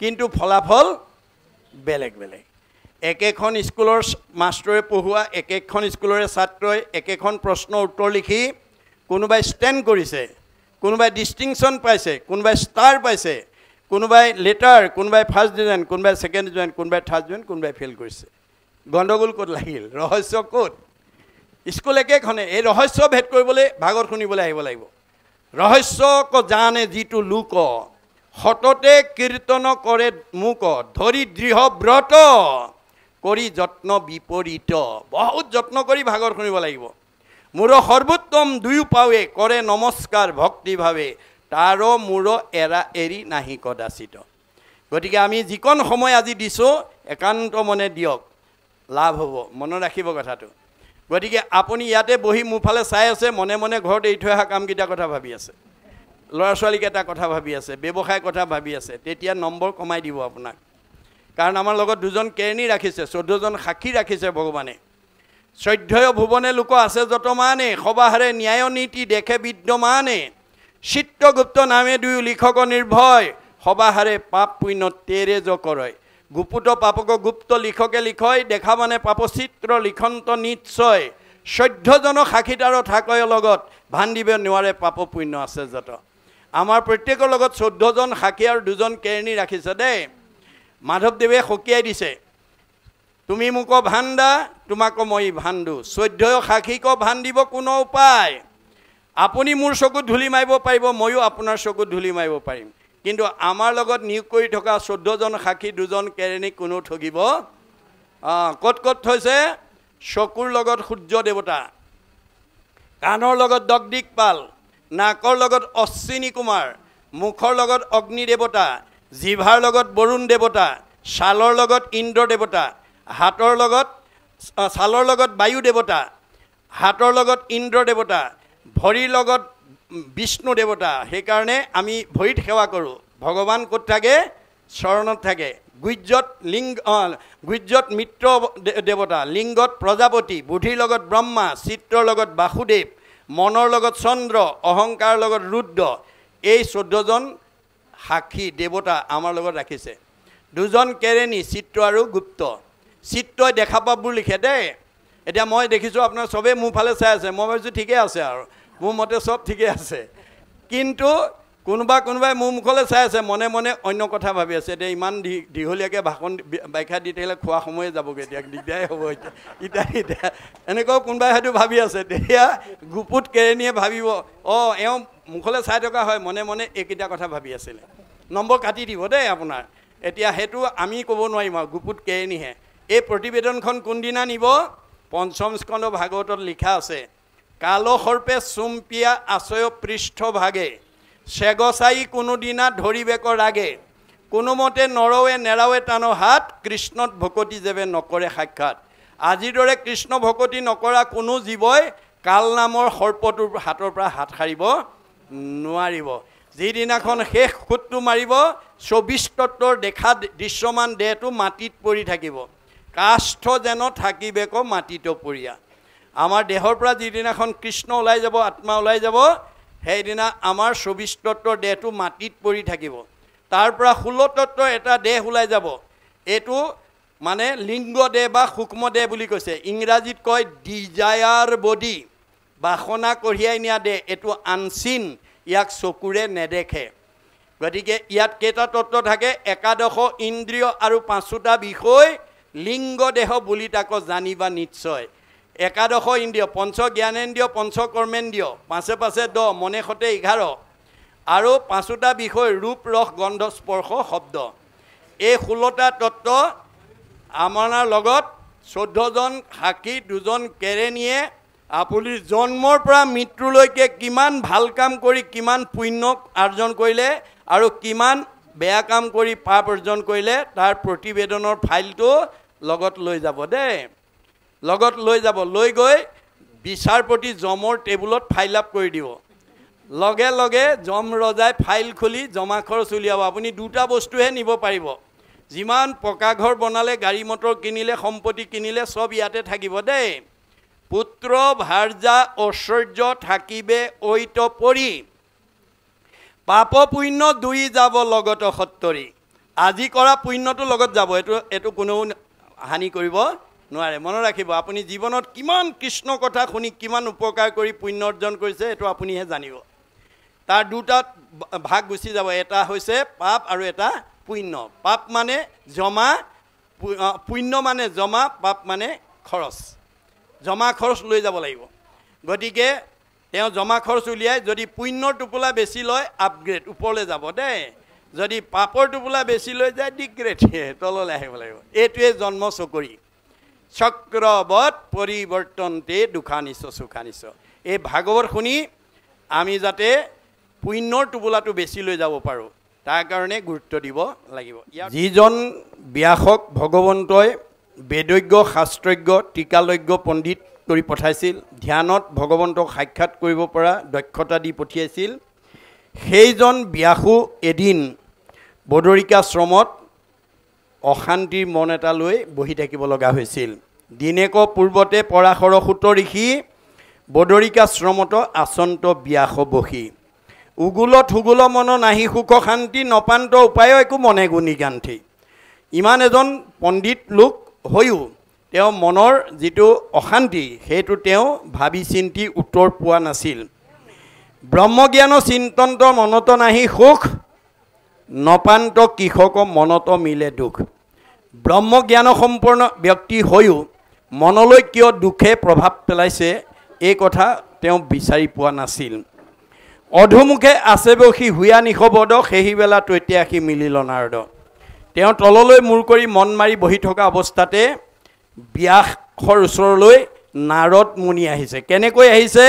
কিন্তু ফলাফল বেলেগ বেলেগ। একেখন স্কুলৰ মাষ্টৰে পঢ়ুৱা, একেখন স্কুলৰে ছাত্ৰই একেখন প্ৰশ্নৰ উত্তৰ লিখি কোনোবাই ষ্টেণ্ড কৰিছে, কোনোবাই ডিষ্টিংশ্যন পাইছে, কোনোবাই ষ্টাৰ পাইছে, কোনোবাই লেটাৰ, কোনোবাই ফাৰ্ষ্ট ডিভিজন, কোনোবাই ছেকেণ্ড ডিভিজন, কোনোবাই থাৰ্ড ডিভিজন, কোনোবাই ফেইল কৰিছে। গণ্ডগোল ক'ত লাগিল? ৰহস্য ক'ত? স্কুল একেখনে। এই ৰহস্য ভেদ কৰিবলৈ ভাগৱত শুনিবলৈ আহিব লাগিব। ৰহস্য জানে যিটো লোক, সততে কীৰ্তন কৰে মোক, ধৰি দৃঢ় ব্ৰত কৰি যত্ন বিপৰীত। বহুত যত্ন কৰি ভাগৱত শুনিব লাগিব। মোৰ সৰ্বোত্তম দুয়ো পাৱে, কৰে নমস্কাৰ ভক্তিভাৱে, তাৰ মোৰ এৰা এৰি নাহি কদাচিত। গতিকে আমি যিকণ সময় আজি দিছোঁ, একান্ত মনে দিয়ক, লাভ হ'ব। মনত ৰাখিব কথাটো। গতিকে আপুনি ইয়াতে বহি মোৰ ফালে চাই আছে, মনে মনে ঘৰত এৰি থৈ অহা কামকেইটাৰ কথা ভাবি আছে, ল'ৰা ছোৱালীকেইটাৰ কথা ভাবি আছে, ব্যৱসায়ৰ কথা ভাবি আছে, তেতিয়া নম্বৰ কমাই দিব আপোনাক। কাৰণ আমাৰ লগত দুজন কেৰণী ৰাখিছে, 14জন সাক্ষী ৰাখিছে ভগৱানে। শ্ৰদ্ধেয় ভুৱনে লোক আছে যতমানে, সবাহাৰে ন্যায় নীতি দেখে বিদ্যমানে, চিত্ৰগুপ্ত নামে দুয়ো লিখক নিৰ্ভয়, সবাহাৰে পাপ পুণ্য তেৰে য কৰয় গুপুত পাপক গুপ্ত লিখকে লিখয় দেখা মানে পাপচিত্ৰ লিখন্ত নিশ্চয় 14 জন সাক্ষীদাৰ থাকয় লগত ভান্দিব নোৱাৰে পাপ পুণ্য আছে যত আমাৰ প্ৰত্যেকৰ লগত 14 জন সাক্ষী আৰু 2 জন কেৰণী ৰাখিছে দেই মাধৱদেৱে সকিয়াই দিছে তুমি মোক ভান্দা তোমাক মই ভান্দু 14 সাক্ষীক ভান্দিব কোনো উপায় আপুনি মোৰ চকুত ধুলি মাৰিব পাৰিব ময়ো আপোনাৰ চকুত ধুলি মাৰিব পাৰিম কিন্তু আমাৰ লগত নিয়োগ কৰি থকা 14 জন সাক্ষী 2 জন কেৰণী কোনো ঠগিব কত কত থৈছে চকুৰ লগত সূৰ্য দেৱতা কাণৰ লগত দগদিকপাল নাকৰ লগত অশ্বিনী কুমাৰ মুখৰ লগত অগ্নি দেৱতা জিভাৰ লগত বৰুণ দেৱতা ছালৰ লগত ইন্দ্ৰ দেৱতা হাতৰ লগত ছালৰ লগত বায়ু দেৱতা হাতৰ লগত ইন্দ্ৰ দেৱতা ভৰিৰ লগত বিষ্ণু দেৱতা সেইকাৰণে আমি ভৰিত সেৱা কৰোঁ ভগৱান ক'ত থাকে চৰণত থাকে গুজ্জত মিত্ৰ দেৱতা লিংগত প্ৰজাপতি বুদ্ধিৰ লগত ব্ৰহ্মা চিত্ৰৰ লগত বাসুদেৱ মনৰ লগত চন্দ্ৰ অহংকাৰ লগত ৰুদ্ৰ এই 14 জন সাক্ষী দেৱতা আমাৰ লগত ৰাখিছে 2 জন কেৰণী চিত্ৰ আৰু গুপ্ত চিত্ৰই দেখা পাববোৰ লিখে দেই এতিয়া মই দেখিছোঁ আপোনাৰ চবেই মোৰ ফালে চাই আছে মই ভাবিছোঁ ঠিকে আছে আৰু মোৰ মতে চব ঠিকে আছে কিন্তু কোনোবাই মোৰ মুখলৈ চাই আছে মনে মনে অন্য কথা ভাবি আছে এতিয়া ইমান দীঘলীয়াকৈ ভাষণ ব্যাখ্যা দি থাকিলে খোৱা সময়ে যাবগৈ এতিয়া দিগদাৰে হ'ব এতিয়া এনেকুৱাও কোনোবাই হয়তো ভাবি আছে তেতিয়া গুপুত কেৰণীয়ে ভাবিব এওঁ মুখলৈ চাই থকা হয় মনে মনে এইকেইটা কথা ভাবি আছিলে নম্বৰ কাটি দিব দেই আপোনাৰ এতিয়া সেইটো আমি ক'ব নোৱাৰিম আৰু গুপুত কেৰণীহে এই প্ৰতিবেদনখন কোনদিনা নিব পঞ্চম স্কন্ধ ভাগৱতত লিখা আছে কালসৰ্পে চুম্পিয়া আচয় পৃষ্ঠভাগে চেগচাই কোনোদিনা ধৰিবেক ৰাগে কোনোমতে নৰৱে নেৰাৱে টানো হাত কৃষ্ণত ভকতি যেবে নকৰে সাক্ষাৎ আজিৰ দৰে কৃষ্ণ ভকতি নকৰা কোনো জীৱই কাল নামৰ সৰ্পটোৰ হাতৰ পৰা হাত সাৰিব নোৱাৰিব যিদিনাখন শেষ খুঁটটো মাৰিব 24 তত্ত্বৰ দেখা দৃশ্যমান দেহটো মাটিত পৰি থাকিব কাষ্ঠ যেন থাকিবেক মাটিত পৰিয়া আমাৰ দেহৰ পৰা যিদিনাখন কৃষ্ণ ওলাই যাব আত্মা ওলাই যাব সেইদিনা আমাৰ 24 তত্ত্বৰ দেহটো মাটিত পৰি থাকিব তাৰ পৰা 16 তত্ত্বৰ এটা দেহ ওলাই যাব এইটো মানে লিংগ দেহ বা সূক্ষ্ম দেহ বুলি কৈছে ইংৰাজীত কয় ডিজায়াৰ বডি বাসনা কঢ়িয়াই নিয়া দেহ এইটো আনচিন ইয়াক চকুৰে নেদেখে গতিকে ইয়াত কেইটা তত্ত্ব থাকে একাদশ ইন্দ্ৰিয় আৰু 5টা বিষয় লিংগ দেহ বুলি তাক জানিবা নিশ্চয় একাদশ ইন্দ্ৰিয় পঞ্চ জ্ঞানেন্দ্ৰিয় পঞ্চ কৰ্মেন্দ্ৰিয় পাঁচে পাঁচে 10 মনে সতে 11 আৰু 5টা বিষয় ৰূপ ৰস গন্ধ স্পৰ্শ শব্দ এই 16টা তত্ত্ব আমাৰ লগত 14 জন সাক্ষী 2 জন কেৰণীয়ে আপুনি জন্মৰ পৰা মৃত্যুলৈকে কিমান ভাল কাম কৰি কিমান পুণ্য অৰ্জন কৰিলে আৰু কিমান বেয়া কাম কৰি পাপ অৰ্জন কৰিলে তাৰ প্ৰতিবেদনৰ ফাইলটো লগত লৈ যাব দেই লগত লৈ যাব লৈ গৈ বিচাৰপতি জমৰ টেবুলত ফাইল আপ কৰি দিব লগে লগে জম ৰজাই ফাইল খুলি জমা খৰচ উলিয়াব আপুনি 2টা বস্তুহে নিব পাৰিব যিমান পকা ঘৰ বনালে গাড়ী মটৰ কিনিলে সম্পত্তি কিনিলে সব ইয়াতে থাকিব দেই পুত্ৰ ভাৰ্যা ঐশ্বৰ্য থাকিবে ঐত পৰি পাপ পুণ্য দুই যাব লগত সত্তৰি আজি কৰা পুণ্যটো লগত যাব এটো কোনো হানি কৰিব নোৱাৰে মনত ৰাখিব আপুনি জীৱনত কিমান কৃষ্ণ কথা শুনি কিমান উপকাৰ কৰি পুণ্য অৰ্জন কৰিছে এটো আপুনিহে জানিব তাৰ 2টা ভাগ গুচি যাব এটা হৈছে পাপ আৰু এটা পুণ্য পাপ মানে জমা পুণ্য মানে জমা পাপ মানে খৰচ জমা খৰচ লৈ যাব লাগিব গতিকে তেওঁ জমা খৰচ উলিয়াই যদি পুণ্যৰ টোপোলা বেছি লয় আপগ্ৰেড ওপৰলৈ যাব দেই যদি পাপৰ টোপোলা বেছি লৈ যায় ডিগ্ৰেড তললৈ আহিব লাগিব এইটোৱে জন্ম চকৰি চক্ৰবত পৰিৱৰ্তনতে দুখানিছ সুখানিছ এই ভাগৱত শুনি আমি যাতে পুণ্যৰ টোপোলাটো বেছি লৈ যাব পাৰোঁ তাৰ কাৰণে গুৰুত্ব দিব লাগিব যিজন ব্যাসক ভগৱন্তই বেদজ্ঞ শাস্ত্ৰজ্ঞ টিকালজ্ঞ পণ্ডিত কৰি পঠাইছিল ধ্যানত ভগৱন্তক সাক্ষাৎ কৰিব পৰা দক্ষতা দি পঠিয়াইছিল সেইজন ব্যাসো এদিন বদৰিকাশ্ৰমত অশান্তিৰ মন এটা লৈ বহি থাকিব লগা হৈছিল দিনেক পূৰ্বতে পৰাশৰ সুত ঋষি বদৰিকাশ্ৰমত আচন্ত ব্যাস বহি উগুলত হুগুল মন নাহি সুখ শান্তি নপান্ত উপায় একো মনে গুণী গান্থি ইমান এজন পণ্ডিত লোক হৈও তেওঁ মনৰ যিটো অশান্তি সেইটো তেওঁ ভাবি চিন্তি উত্তৰ পোৱা নাছিল ব্ৰহ্মজ্ঞান চিন্তন্ত মনত নাহি সুখ নপান্ত কৃষক মনত মিলে দুখ ব্ৰহ্মজ্ঞান সম্পন্ন ব্যক্তি হৈও মনলৈ কিয় দুখে প্ৰভাৱ পেলাইছে এই কথা তেওঁ বিচাৰি পোৱা নাছিল অধুমুখে আছে বসি হুয়া নিশবদ সেই বেলা তৈত্যাসী মিলিল নাৰদ তেওঁ তললৈ মূৰ কৰি মন মাৰি বহি থকা অৱস্থাতে ব্যাসৰ ওচৰলৈ নাৰদ মুনি আহিছে কেনেকৈ আহিছে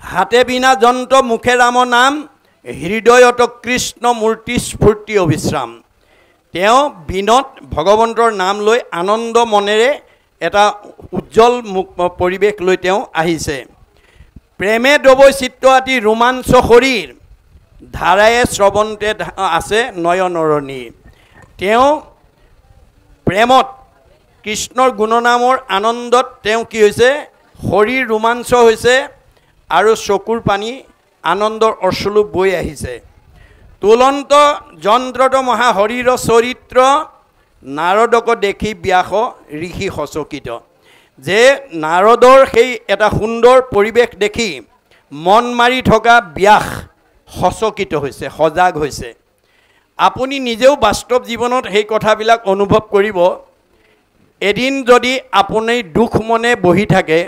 হাতে বিনা যন্ত্ৰ মুখে ৰাম নাম হৃদয়ত কৃষ্ণ মূৰ্তি স্ফূৰ্তি অবিশ্ৰাম তেওঁ বিনত ভগৱন্তৰ নাম লৈ আনন্দ মনেৰে এটা উজ্জ্বল পৰিৱেশ লৈ তেওঁ আহিছে প্ৰেমে দবৈ চিত্ত আতি ৰোমাঞ্চ শৰীৰ ধাৰায়ে শ্ৰৱন্তে আছে নয়নৰণী তেওঁ প্ৰেমত কৃষ্ণৰ গুণনামৰ আনন্দত তেওঁ কি হৈছে শৰীৰ ৰোমাঞ্চ হৈছে আৰু চকুৰ পানী আনন্দৰ অশ্ৰু বৈ আহিছে তুলন্ত যন্ত্ৰত মহা হৰিৰ চৰিত্ৰ নাৰদক দেখি ব্যাস ঋষি সচকিত যে নাৰদৰ সেই এটা সুন্দৰ পৰিৱেশ দেখি মন মাৰি থকা ব্যাস সচকিত হৈছে সজাগ হৈছে আপুনি নিজেও বাস্তৱ জীৱনত সেই কথাবিলাক অনুভৱ কৰিব এদিন যদি আপুনি দুখ মনে বহি থাকে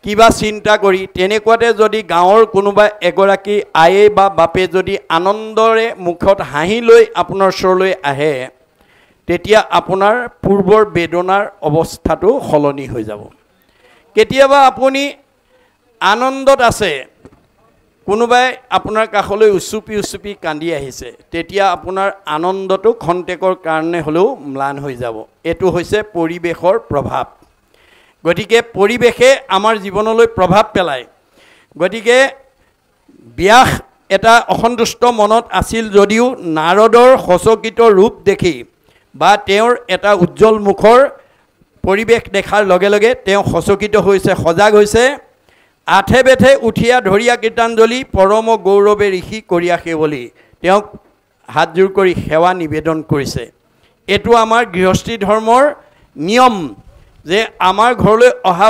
কিবা চিন্তা কৰি তেনেকুৱাতে যদি গাঁৱৰ কোনোবা এগৰাকী আয়ে বা বাপে যদি আনন্দৰে মুখত হাঁহি লৈ আপোনাৰ ওচৰলৈ আহে তেতিয়া আপোনাৰ পূৰ্বৰ বেদনাৰ অৱস্থাটো সলনি হৈ যাব কেতিয়াবা আপুনি আনন্দত আছে কোনোবাই আপোনাৰ কাষলৈ উচুপি কান্দি আহিছে তেতিয়া আপোনাৰ আনন্দটো খন্তেকৰ কাৰণে হ'লেও ম্লান হৈ যাব এটো হৈছে পৰিৱেশৰ প্ৰভাৱ গতিকে পৰিৱেশে আমাৰ জীৱনলৈ প্ৰভাৱ পেলায় গতিকে ব্যাস এটা অসন্তুষ্ট মনত আছিল যদিও নাৰদৰ সচকিত ৰূপ দেখি বা তেওঁৰ এটা উজ্জ্বল মুখৰ পৰিৱেশ দেখাৰ লগে লগে তেওঁ সচকিত হৈছে সজাগ হৈছে আঠে বেঠে উঠিয়া ধৰিয়া কীৰ্তাঞ্জলি পৰম গৌৰৱে ঋষি কৰিয়া সেৱলি তেওঁক হাতজোৰ কৰি সেৱা নিবেদন কৰিছে এইটো আমাৰ গৃহস্থী ধৰ্মৰ নিয়ম যে আমাৰ ঘৰলৈ অহা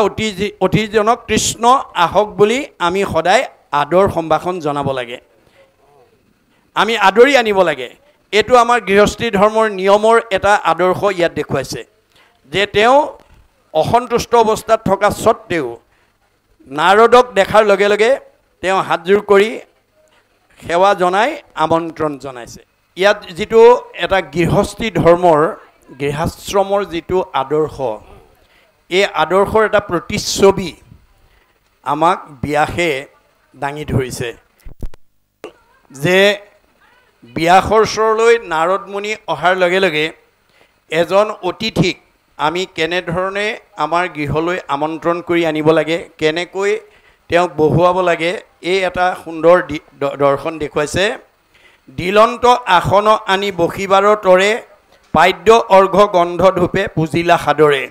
অতিথিজনক কৃষ্ণ আহক বুলি আমি সদায় আদৰ সম্ভাষণ জনাব লাগে আমি আদৰি আনিব লাগে এইটো আমাৰ গৃহস্থী ধৰ্মৰ নিয়মৰ এটা আদৰ্শ ইয়াত দেখুৱাইছে যে তেওঁ অসন্তুষ্ট অৱস্থাত থকা স্বত্তেও নাৰদক দেখাৰ লগে লগে তেওঁ হাতজোৰ কৰি সেৱা জনাই আমন্ত্ৰণ জনাইছে ইয়াত যিটো এটা গৃহস্থী ধৰ্মৰ গৃহাশ্ৰমৰ যিটো আদৰ্শ এই আদৰ্শৰ এটা প্ৰতিচ্ছবি আমাক ব্যাসে দাঙি ধৰিছে যে ব্যাসৰ ওচৰলৈ নাৰদ মুনি অহাৰ লগে লগে এজন অতিথিক আমি কেনেধৰণে আমাৰ গৃহলৈ আমন্ত্ৰণ কৰি আনিব লাগে কেনেকৈ তেওঁক বহুৱাব লাগে এই এটা সুন্দৰ দৰ্শন দেখুৱাইছে দিলন্ত আসন আনি বহিবাৰৰ তৰে পাদ্য অৰ্ঘ গন্ধ ধূপে পূজিলা সাদৰে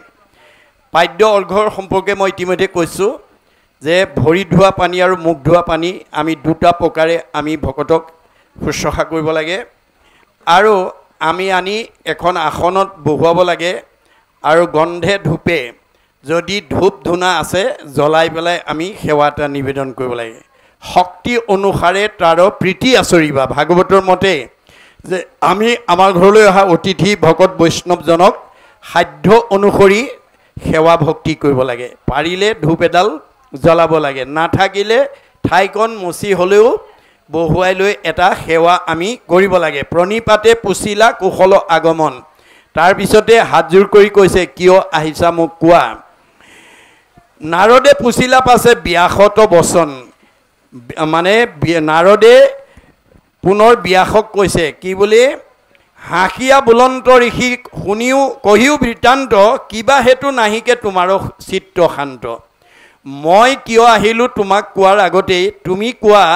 পাদ্য অৰ্ঘৰ সম্পৰ্কে মই ইতিমধ্যে কৈছোঁ যে ভৰি ধোৱা পানী আৰু মুখ ধোৱা পানী আমি দুটা প্ৰকাৰে আমি ভকতক শুশ্ৰূষা কৰিব লাগে আৰু আমি আনি এখন আসনত বহুৱাব লাগে আৰু গন্ধে ধূপে যদি ধূপ ধূনা আছে জ্বলাই পেলাই আমি সেৱা এটা নিবেদন কৰিব লাগে শক্তি অনুসাৰে তাৰ প্ৰীতি আচৰিবা ভাগৱতৰ মতে যে আমি আমাৰ ঘৰলৈ অহা অতিথি ভকত বৈষ্ণৱজনক সাধ্য অনুসৰি সেৱা ভক্তি কৰিব লাগে পাৰিলে ধূপ এডাল জ্বলাব লাগে নাথাকিলে ঠাইকণ মচি হ'লেও বহুৱাই লৈ এটা সেৱা আমি কৰিব লাগে প্ৰণিপাতে পুচিলা কুশল আগমন তাৰপিছতে হাতজোৰ কৰি কৈছে কিয় আহিছা মোক কোৱা নাৰদে পুচিলা পাছে ব্যাসত বচন মানে নাৰদে পুনৰ ব্যাসক কৈছে কি বুলি হাঁহিয়া বুলন্ত ঋষি শুনিও কহিও বৃত্তান্ত কিবা হেতু নাহিকে তোমাৰ চিত্ত শান্ত মই কিয় আহিলোঁ তোমাক কোৱাৰ আগতেই তুমি কোৱা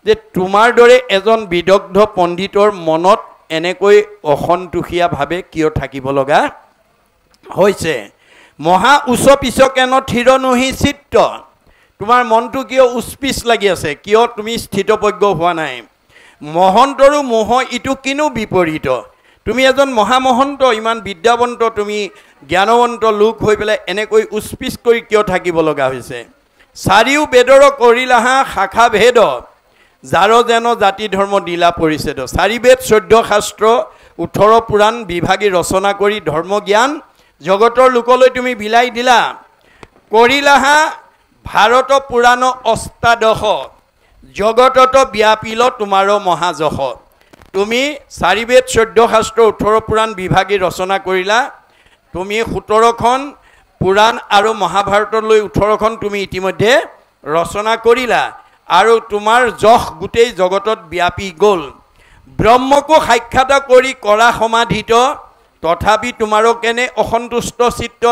যে তোমাৰ দৰে এজন বিদগ্ধ পণ্ডিতৰ মনত এনেকৈ অসন্তোষীয়াভাৱে কিয় থাকিব লগা হৈছে মহা উচ্চ পিছকেন থিৰ নহি চিত্ত তোমাৰ মনটো কিয় উৎপিচ লাগি আছে, কিয় তুমি স্থিতপ্ৰজ্ঞ হোৱা নাই। মহন্তৰো মোহ ইটো কিনো বিপৰীত। তুমি এজন মহামহন্ত, ইমান বিদ্যাৱন্ত, তুমি জ্ঞানৱন্ত লোক হৈ পেলাই এনেকৈ উৎপিচ কৰি কিয় থাকিব লগা হৈছে। চাৰিও বেদৰ কৰিলাহা শাখা ভেদ, যাৰ যেন জাতি ধৰ্ম দিলা পৰিছেদ। 4 বেদ 14 শাস্ত্ৰ 18 পুৰাণ বিভাগী ৰচনা কৰি ধৰ্ম জ্ঞান জগতৰ লোকলৈ তুমি বিলাই দিলা। কৰিলাহা ভাৰত পুৰাণ অষ্টাদশ, জগতত ব্যাপিল তোমাৰো মহাযশ। তুমি 4 বেদ 14 শাস্ত্ৰ 18 পুৰাণ বিভাগী ৰচনা কৰিলা। তুমি 17খন পুৰাণ আৰু মহাভাৰতলৈ 18খন তুমি ইতিমধ্যে ৰচনা কৰিলা, আৰু তোমাৰ যশ গোটেই জগতত ব্যাপি গ'ল। ব্ৰহ্মকো সাক্ষাৎ কৰি কৰা সমাধিত, তথাপি তোমাৰো কেনে অসন্তুষ্ট চিত্ত।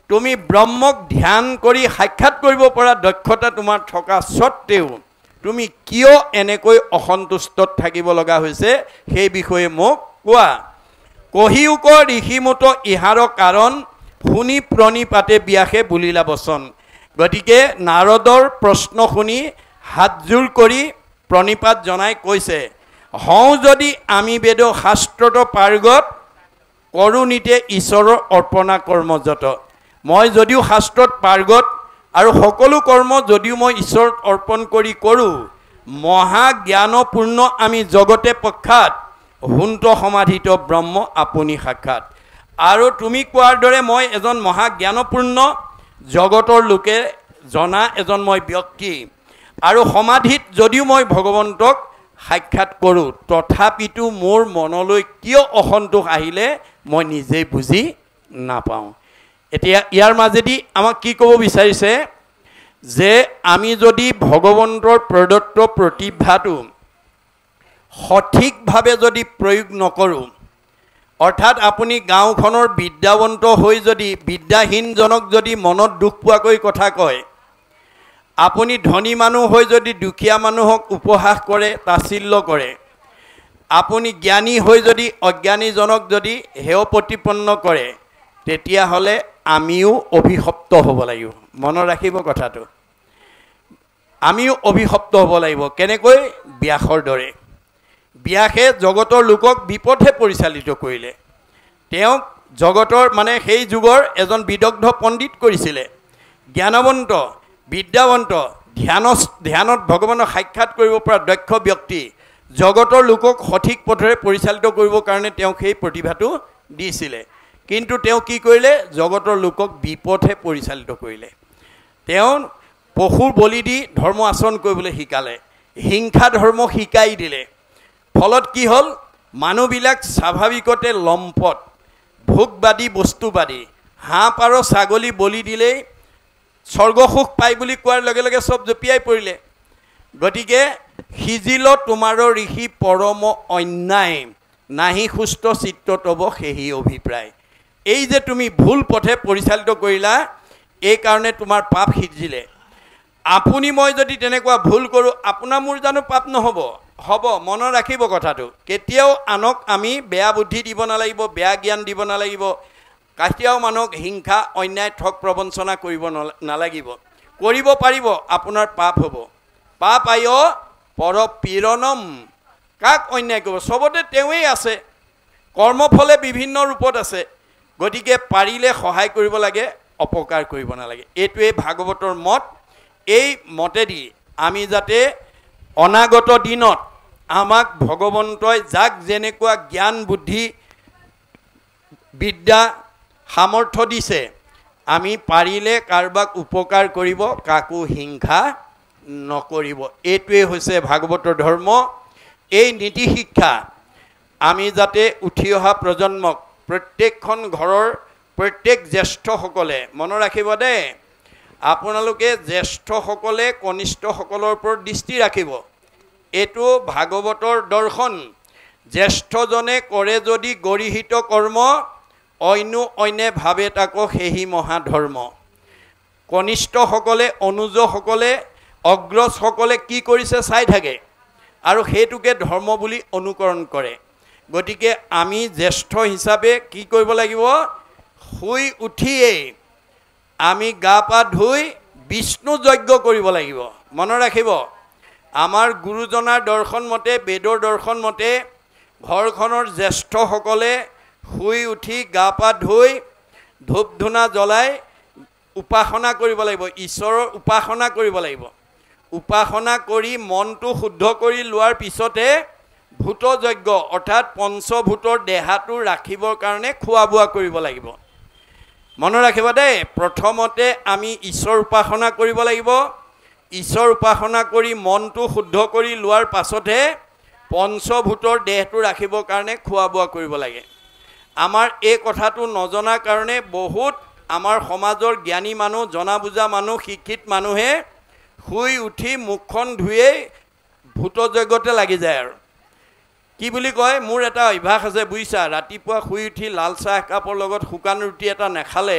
তুমি ব্ৰহ্মক ধ্যান কৰি সাক্ষাৎ কৰিব পৰা দক্ষতা তোমাৰ থকা স্বত্তেও তুমি কিয় এনেকৈ অসন্তুষ্টত থাকিব লগা হৈছে, সেই বিষয়ে মোক কোৱা। কহিউক ঋষিমত ইহাৰ কাৰণ, শুনি প্ৰণিপাতে ব্যাসে বুলিলা বচন। গতিকে নাৰদৰ প্ৰশ্ন শুনি হাতযোৰ কৰি প্ৰণিপাত জনাই কৈছে, হওঁ যদি আমি বেদ শাস্ত্ৰত পাৰ্গত, কৰোণীতে ঈশ্বৰৰ অৰ্পণা কৰ্মযত। মই যদিও শাস্ত্ৰত পাৰ্গত আৰু সকলো কৰ্ম যদিও মই ঈশ্বৰত অৰ্পণ কৰি কৰোঁ, মহাজ্ঞানপূৰ্ণ আমি জগতে প্ৰখ্যাত, হুন্ত সমাধিত ব্ৰহ্ম আপুনি সাক্ষাৎ। আৰু তুমি কোৱাৰ দৰে মই এজন মহাজ্ঞানপূৰ্ণ জগতৰ লোকে জনা এজন মই ব্যক্তি, আৰু সমাধিত যদিও মই ভগৱন্তক সাক্ষাৎ কৰোঁ, তথাপিতো মোৰ মনলৈ কিয় অসন্তোষ আহিলে মই নিজেই বুজি নাপাওঁ। এতিয়া ইয়াৰ মাজেদি আমাক কি ক'ব বিচাৰিছে, যে আমি যদি ভগৱন্তৰ প্ৰদত্ত প্ৰতিভাটো সঠিকভাৱে যদি প্ৰয়োগ নকৰোঁ, অৰ্থাৎ আপুনি গাঁওখনৰ বিদ্যাৱন্ত হৈ যদি বিদ্যাহীনজনক যদি মনত দুখ পোৱাকৈ কথা কয়, আপুনি ধনী মানুহ হৈ যদি দুখীয়া মানুহক উপহাস কৰে, তাচিল্য কৰে, আপুনি জ্ঞানী হৈ যদি অজ্ঞানীজনক যদি হেয় প্ৰতিপন্ন কৰে, তেতিয়াহ'লে আমিও অভিশপ্ত হ'ব লাগিব। মনত ৰাখিব কথাটো, আমিও অভিশপ্ত হ'ব লাগিব। কেনেকৈ? ব্যাসৰ দৰে। ব্যাসে জগতৰ লোকক বিপথে পৰিচালিত কৰিলে। তেওঁক জগতৰ মানে সেই যুগৰ এজন বিদগ্ধ পণ্ডিত কৰিছিলে, জ্ঞানৱন্ত বিদ্যাৱন্ত, ধ্যানত ভগৱানক সাক্ষাৎ কৰিব পৰা দক্ষ ব্যক্তি, জগতৰ লোকক সঠিক পথেৰে পৰিচালিত কৰিবৰ কাৰণে তেওঁক সেই প্ৰতিভাটো দিছিলে। কিন্তু তেওঁ কি কৰিলে? জগতৰ লোকক বিপথে পৰিচালিত কৰিলে। তেওঁ পশুৰ বলি দি ধৰ্ম আচৰণ কৰিবলৈ শিকালে, হিংসা ধৰ্ম শিকাই দিলে। ফলত কি হ'ল? মানুহবিলাক স্বাভাৱিকতে লম্পট, ভোগবাদী, বস্তুবাদী। হাঁহ পাৰ ছাগলী বলি দিলেই স্বৰ্গসুখ পায় বুলি কোৱাৰ লগে লগে চব জঁপিয়াই পৰিলে। গতিকে সিজিল তোমাৰো ঋষি পৰম অন্যায়, নাহি সুস্থ চিত্ত তব সেহি অভিপ্ৰায়। এই যে তুমি ভুল পথে পৰিচালিত কৰিলা, এই কাৰণে তোমাৰ পাপ সিজিলে। আপুনি মই যদি তেনেকুৱা ভুল কৰোঁ, আপোনাৰ মোৰ জানো পাপ নহ'ব? হ'ব। মনত ৰাখিব কথাটো। কেতিয়াও আনক আমি বেয়া বুদ্ধি দিব নালাগিব, বেয়া জ্ঞান দিব নালাগিব, কেতিয়াও মানুহক হিংসা অন্যায় ঠগ প্ৰবঞ্চনা কৰিব নালাগিব। কৰিব পাৰিব, আপোনাৰ পাপ হ'ব। পাপ আয় পৰ পীড়নম। কাক অন্যায় কৰিব? চবতে তেওঁৱেই আছে, কৰ্মফলে বিভিন্ন ৰূপত আছে। গতিকে পাৰিলে সহায় কৰিব লাগে, অপকাৰ কৰিব নালাগে। এইটোৱেই ভাগৱতৰ মত। এই মতেদি আমি যাতে অনাগত দিনত আমাক ভগৱন্তই যাক যেনেকুৱা জ্ঞান বুদ্ধি বিদ্যা সামৰ্থ্য দিছে, আমি পাৰিলে কাৰোবাক উপকাৰ কৰিব, কাকো হিংসা নকৰিব। এইটোৱেই হৈছে ভাগৱতৰ ধৰ্ম। এই নীতি শিক্ষা আমি যাতে উঠি অহা প্ৰজন্মক, প্ৰত্যেকখন ঘৰৰ প্ৰত্যেক জ্যেষ্ঠসকলে মনত ৰাখিব দেই। আপোনালোকে জ্যেষ্ঠসকলে কনিষ্ঠসকলৰ ওপৰত দৃষ্টি ৰাখিব। এইটো ভাগৱতৰ দৰ্শন। জ্যেষ্ঠজনে কৰে যদি গৰিহিত কৰ্ম, অন্য অন্যে ভাবে তাকো সেহি মহাধৰ্ম। কনিষ্ঠসকলে, অনুজসকলে, অগ্ৰজসকলে কি কৰিছে চাই থাকে, আৰু সেইটোকে ধৰ্ম বুলি অনুকৰণ কৰে। গতিকে আমি জ্যেষ্ঠ হিচাপে কি কৰিব লাগিব? শুই উঠিয়েই আমি গা পা ধুই বিষ্ণু যজ্ঞ কৰিব লাগিব। মনত ৰাখিব, আমাৰ গুৰুজনাৰ দৰ্শন মতে, বেদৰ দৰ্শন মতে ঘৰখনৰ জ্যেষ্ঠসকলে শুই উঠি গা পা ধুই ধূপ ধূনা জ্বলাই উপাসনা কৰিব লাগিব, ঈশ্বৰৰ উপাসনা কৰিব লাগিব। উপাসনা কৰি মনটো শুদ্ধ কৰি লোৱাৰ পিছতে ভূত যজ্ঞ অৰ্থাৎ পঞ্চভূতৰ দেহাটো ৰাখিবৰ কাৰণে খোৱা বোৱা কৰিব লাগিব। মনত ৰাখিব দেই, প্ৰথমতে আমি ঈশ্বৰ উপাসনা কৰিব লাগিব। ঈশ্বৰ উপাসনা কৰি মনটো শুদ্ধ কৰি লোৱাৰ পাছতহে পঞ্চভূতৰ দেহটো ৰাখিবৰ কাৰণে খোৱা বোৱা কৰিব লাগে। আমাৰ এই কথাটো নজনাৰ কাৰণে বহুত আমাৰ সমাজৰ জ্ঞানী মানুহ, জনা বুজা মানুহ, শিক্ষিত মানুহে শুই উঠি মুখখন ধুয়েই ভূত যজ্ঞতে লাগি যায়। আৰু কি বুলি কয়, মোৰ এটা অভ্যাস আছে বুজিছা, ৰাতিপুৱা শুই উঠি লাল চাহ একাপৰ লগত শুকান ৰুটি এটা নাখালে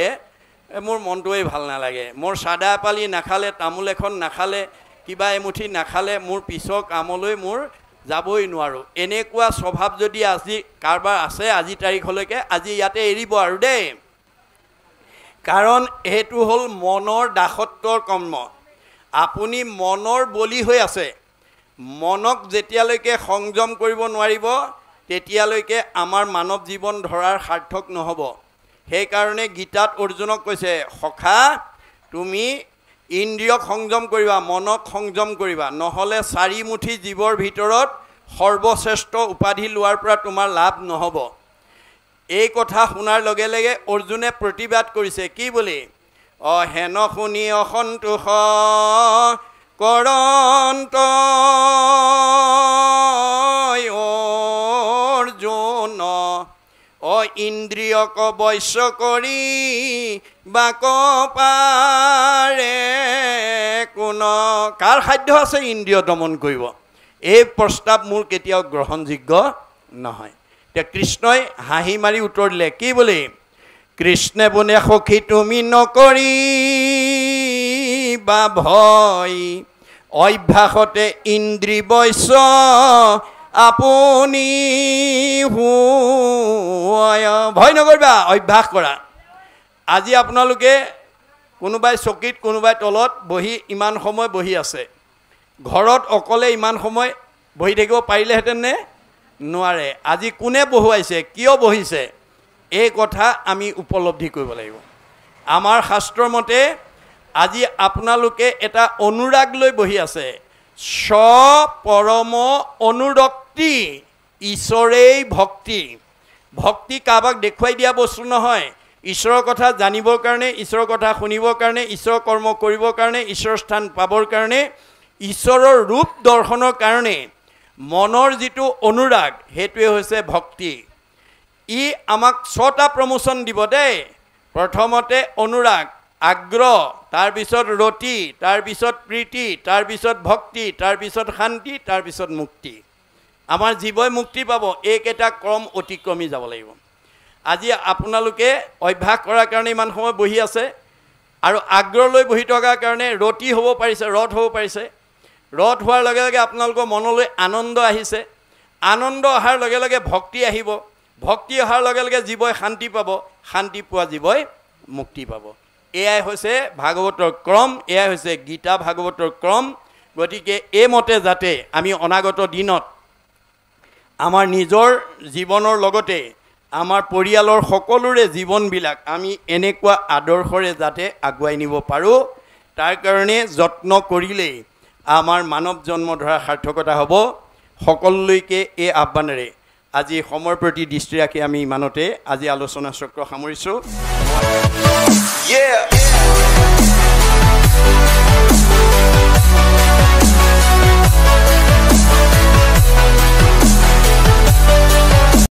মোৰ মনটোৱেই ভাল নালাগে। মোৰ চাদা পালি নাখালে, তামোল এখন নাখালে, কিবা এমুঠি নাখালে মোৰ পিছৰ কামলৈ মোৰ যাবই নোৱাৰোঁ। এনেকুৱা স্বভাৱ যদি আজি কাৰোবাৰ আছে আজি তাৰিখলৈকে, আজি ইয়াতে এৰিব আৰু দেই। কাৰণ সেইটো হ'ল মনৰ দাসত্বৰ কৰ্ম। আপুনি মনৰ বলি হৈ আছে। মনক যেতিয়ালৈকে সংযম কৰিব নোৱাৰিব তেতিয়ালৈকে আমাৰ মানৱ জীৱন ধৰাৰ সাৰ্থক নহ'ব। সেইকাৰণে গীতাত অৰ্জুনক কৈছে, সখা তুমি ইন্দ্ৰিয়ক সংযম কৰিবা, মনক সংযম কৰিবা, নহ'লে চাৰিমুঠি জীৱৰ ভিতৰত সৰ্বশ্ৰেষ্ঠ উপাধি লোৱাৰ পৰা তোমাৰ লাভ নহ'ব। এই কথা শুনাৰ লগে লগে অৰ্জুনে প্ৰতিবাদ কৰিছে, কি বুলি? হেন শুনি অসন্তোষ কৰন্ত অৰ্জুন, ইন্দ্ৰিয়ক বশ্য কৰি বাক পাৰে কোন। কাৰ সাধ্য আছে ইন্দ্ৰিয় দমন কৰিব? এই প্ৰস্তাৱ মোৰ কেতিয়াও গ্ৰহণযোগ্য নহয়। এতিয়া কৃষ্ণই হাঁহি মাৰি উত্তৰ দিলে, কি বুলি? কৃষ্ণে বোলে সখী তুমি নকৰি বা ভয়, অভ্যাসতে ইন্দ্ৰি বশ্য আপুনি ভয় নকৰিবা, অভ্যাস কৰা। আজি আপোনালোকে কোনোবাই চকীত কোনোবাই তলত বহি ইমান সময় বহি আছে, ঘৰত অকলে ইমান সময় বহি থাকিব পাৰিলেহেঁতেন নে? নোৱাৰে। আজি কোনে বহুৱাইছে, কিয় বহিছে, এই কথা আমি উপলব্ধি কৰিব লাগিব। আমাৰ শাস্ত্ৰৰ মতে আজি আপোনালোকে এটা অনুৰাগ লৈ বহি আছে। স্বপৰম অনুৰক্তি, ঈশ্বৰেই ভক্তি। ভক্তি কাৰোবাক দেখুৱাই দিয়া বস্তু নহয়। ঈশ্বৰৰ কথা জানিবৰ কাৰণে, ঈশ্বৰৰ কথা শুনিবৰ কাৰণে, ঈশ্বৰৰ কৰ্ম কৰিবৰ কাৰণে, ঈশ্বৰৰ স্থান পাবৰ কাৰণে, ঈশ্বৰৰ ৰূপ দৰ্শনৰ কাৰণে মনৰ যিটো অনুৰাগ সেইটোৱে হৈছে ভক্তি। ই আমাক 6টা প্ৰমোচন দিব দেই। প্ৰথমতে অনুৰাগ, আগ্ৰহ, তাৰপিছত ৰতি, তাৰপিছত প্ৰীতি, তাৰপিছত ভক্তি, তাৰপিছত শান্তি, তাৰপিছত মুক্তি। আমাৰ জীৱই মুক্তি পাব, এইকেইটা ক্ৰম অতিক্ৰমি যাব লাগিব। আজি আপোনালোকে অভ্যাস কৰাৰ কাৰণে ইমান সময় বহি আছে, আৰু আগ্ৰহ লৈ বহি থকাৰ কাৰণে ৰতি হ'ব পাৰিছে, ৰথ হ'ব পাৰিছে। ৰথ হোৱাৰ লগে লগে আপোনালোকৰ মনলৈ আনন্দ আহিছে, আনন্দ অহাৰ লগে লগে ভক্তি আহিব, ভক্তি অহাৰ লগে লগে জীৱই শান্তি পাব, শান্তি পোৱা জীৱই মুক্তি পাব। এয়াই হৈছে ভাগৱতৰ ক্ৰম, এয়াই হৈছে গীতা ভাগৱতৰ ক্ৰম। গতিকে এইমতে যাতে আমি অনাগত দিনত আমাৰ নিজৰ জীৱনৰ লগতে আমাৰ পৰিয়ালৰ সকলোৰে জীৱনবিলাক আমি এনেকুৱা আদৰ্শৰে যাতে আগুৱাই নিব পাৰোঁ, তাৰ কাৰণে যত্ন কৰিলেই আমাৰ মানৱ জন্ম ধৰাৰ সাৰ্থকতা হ'ব। সকলোলৈকে এই আহ্বানেৰে আজি সময়ৰ প্ৰতি দৃষ্টি ৰাখি আমি ইমানতে আজি আলোচনা চক্ৰ সামৰিছোঁ।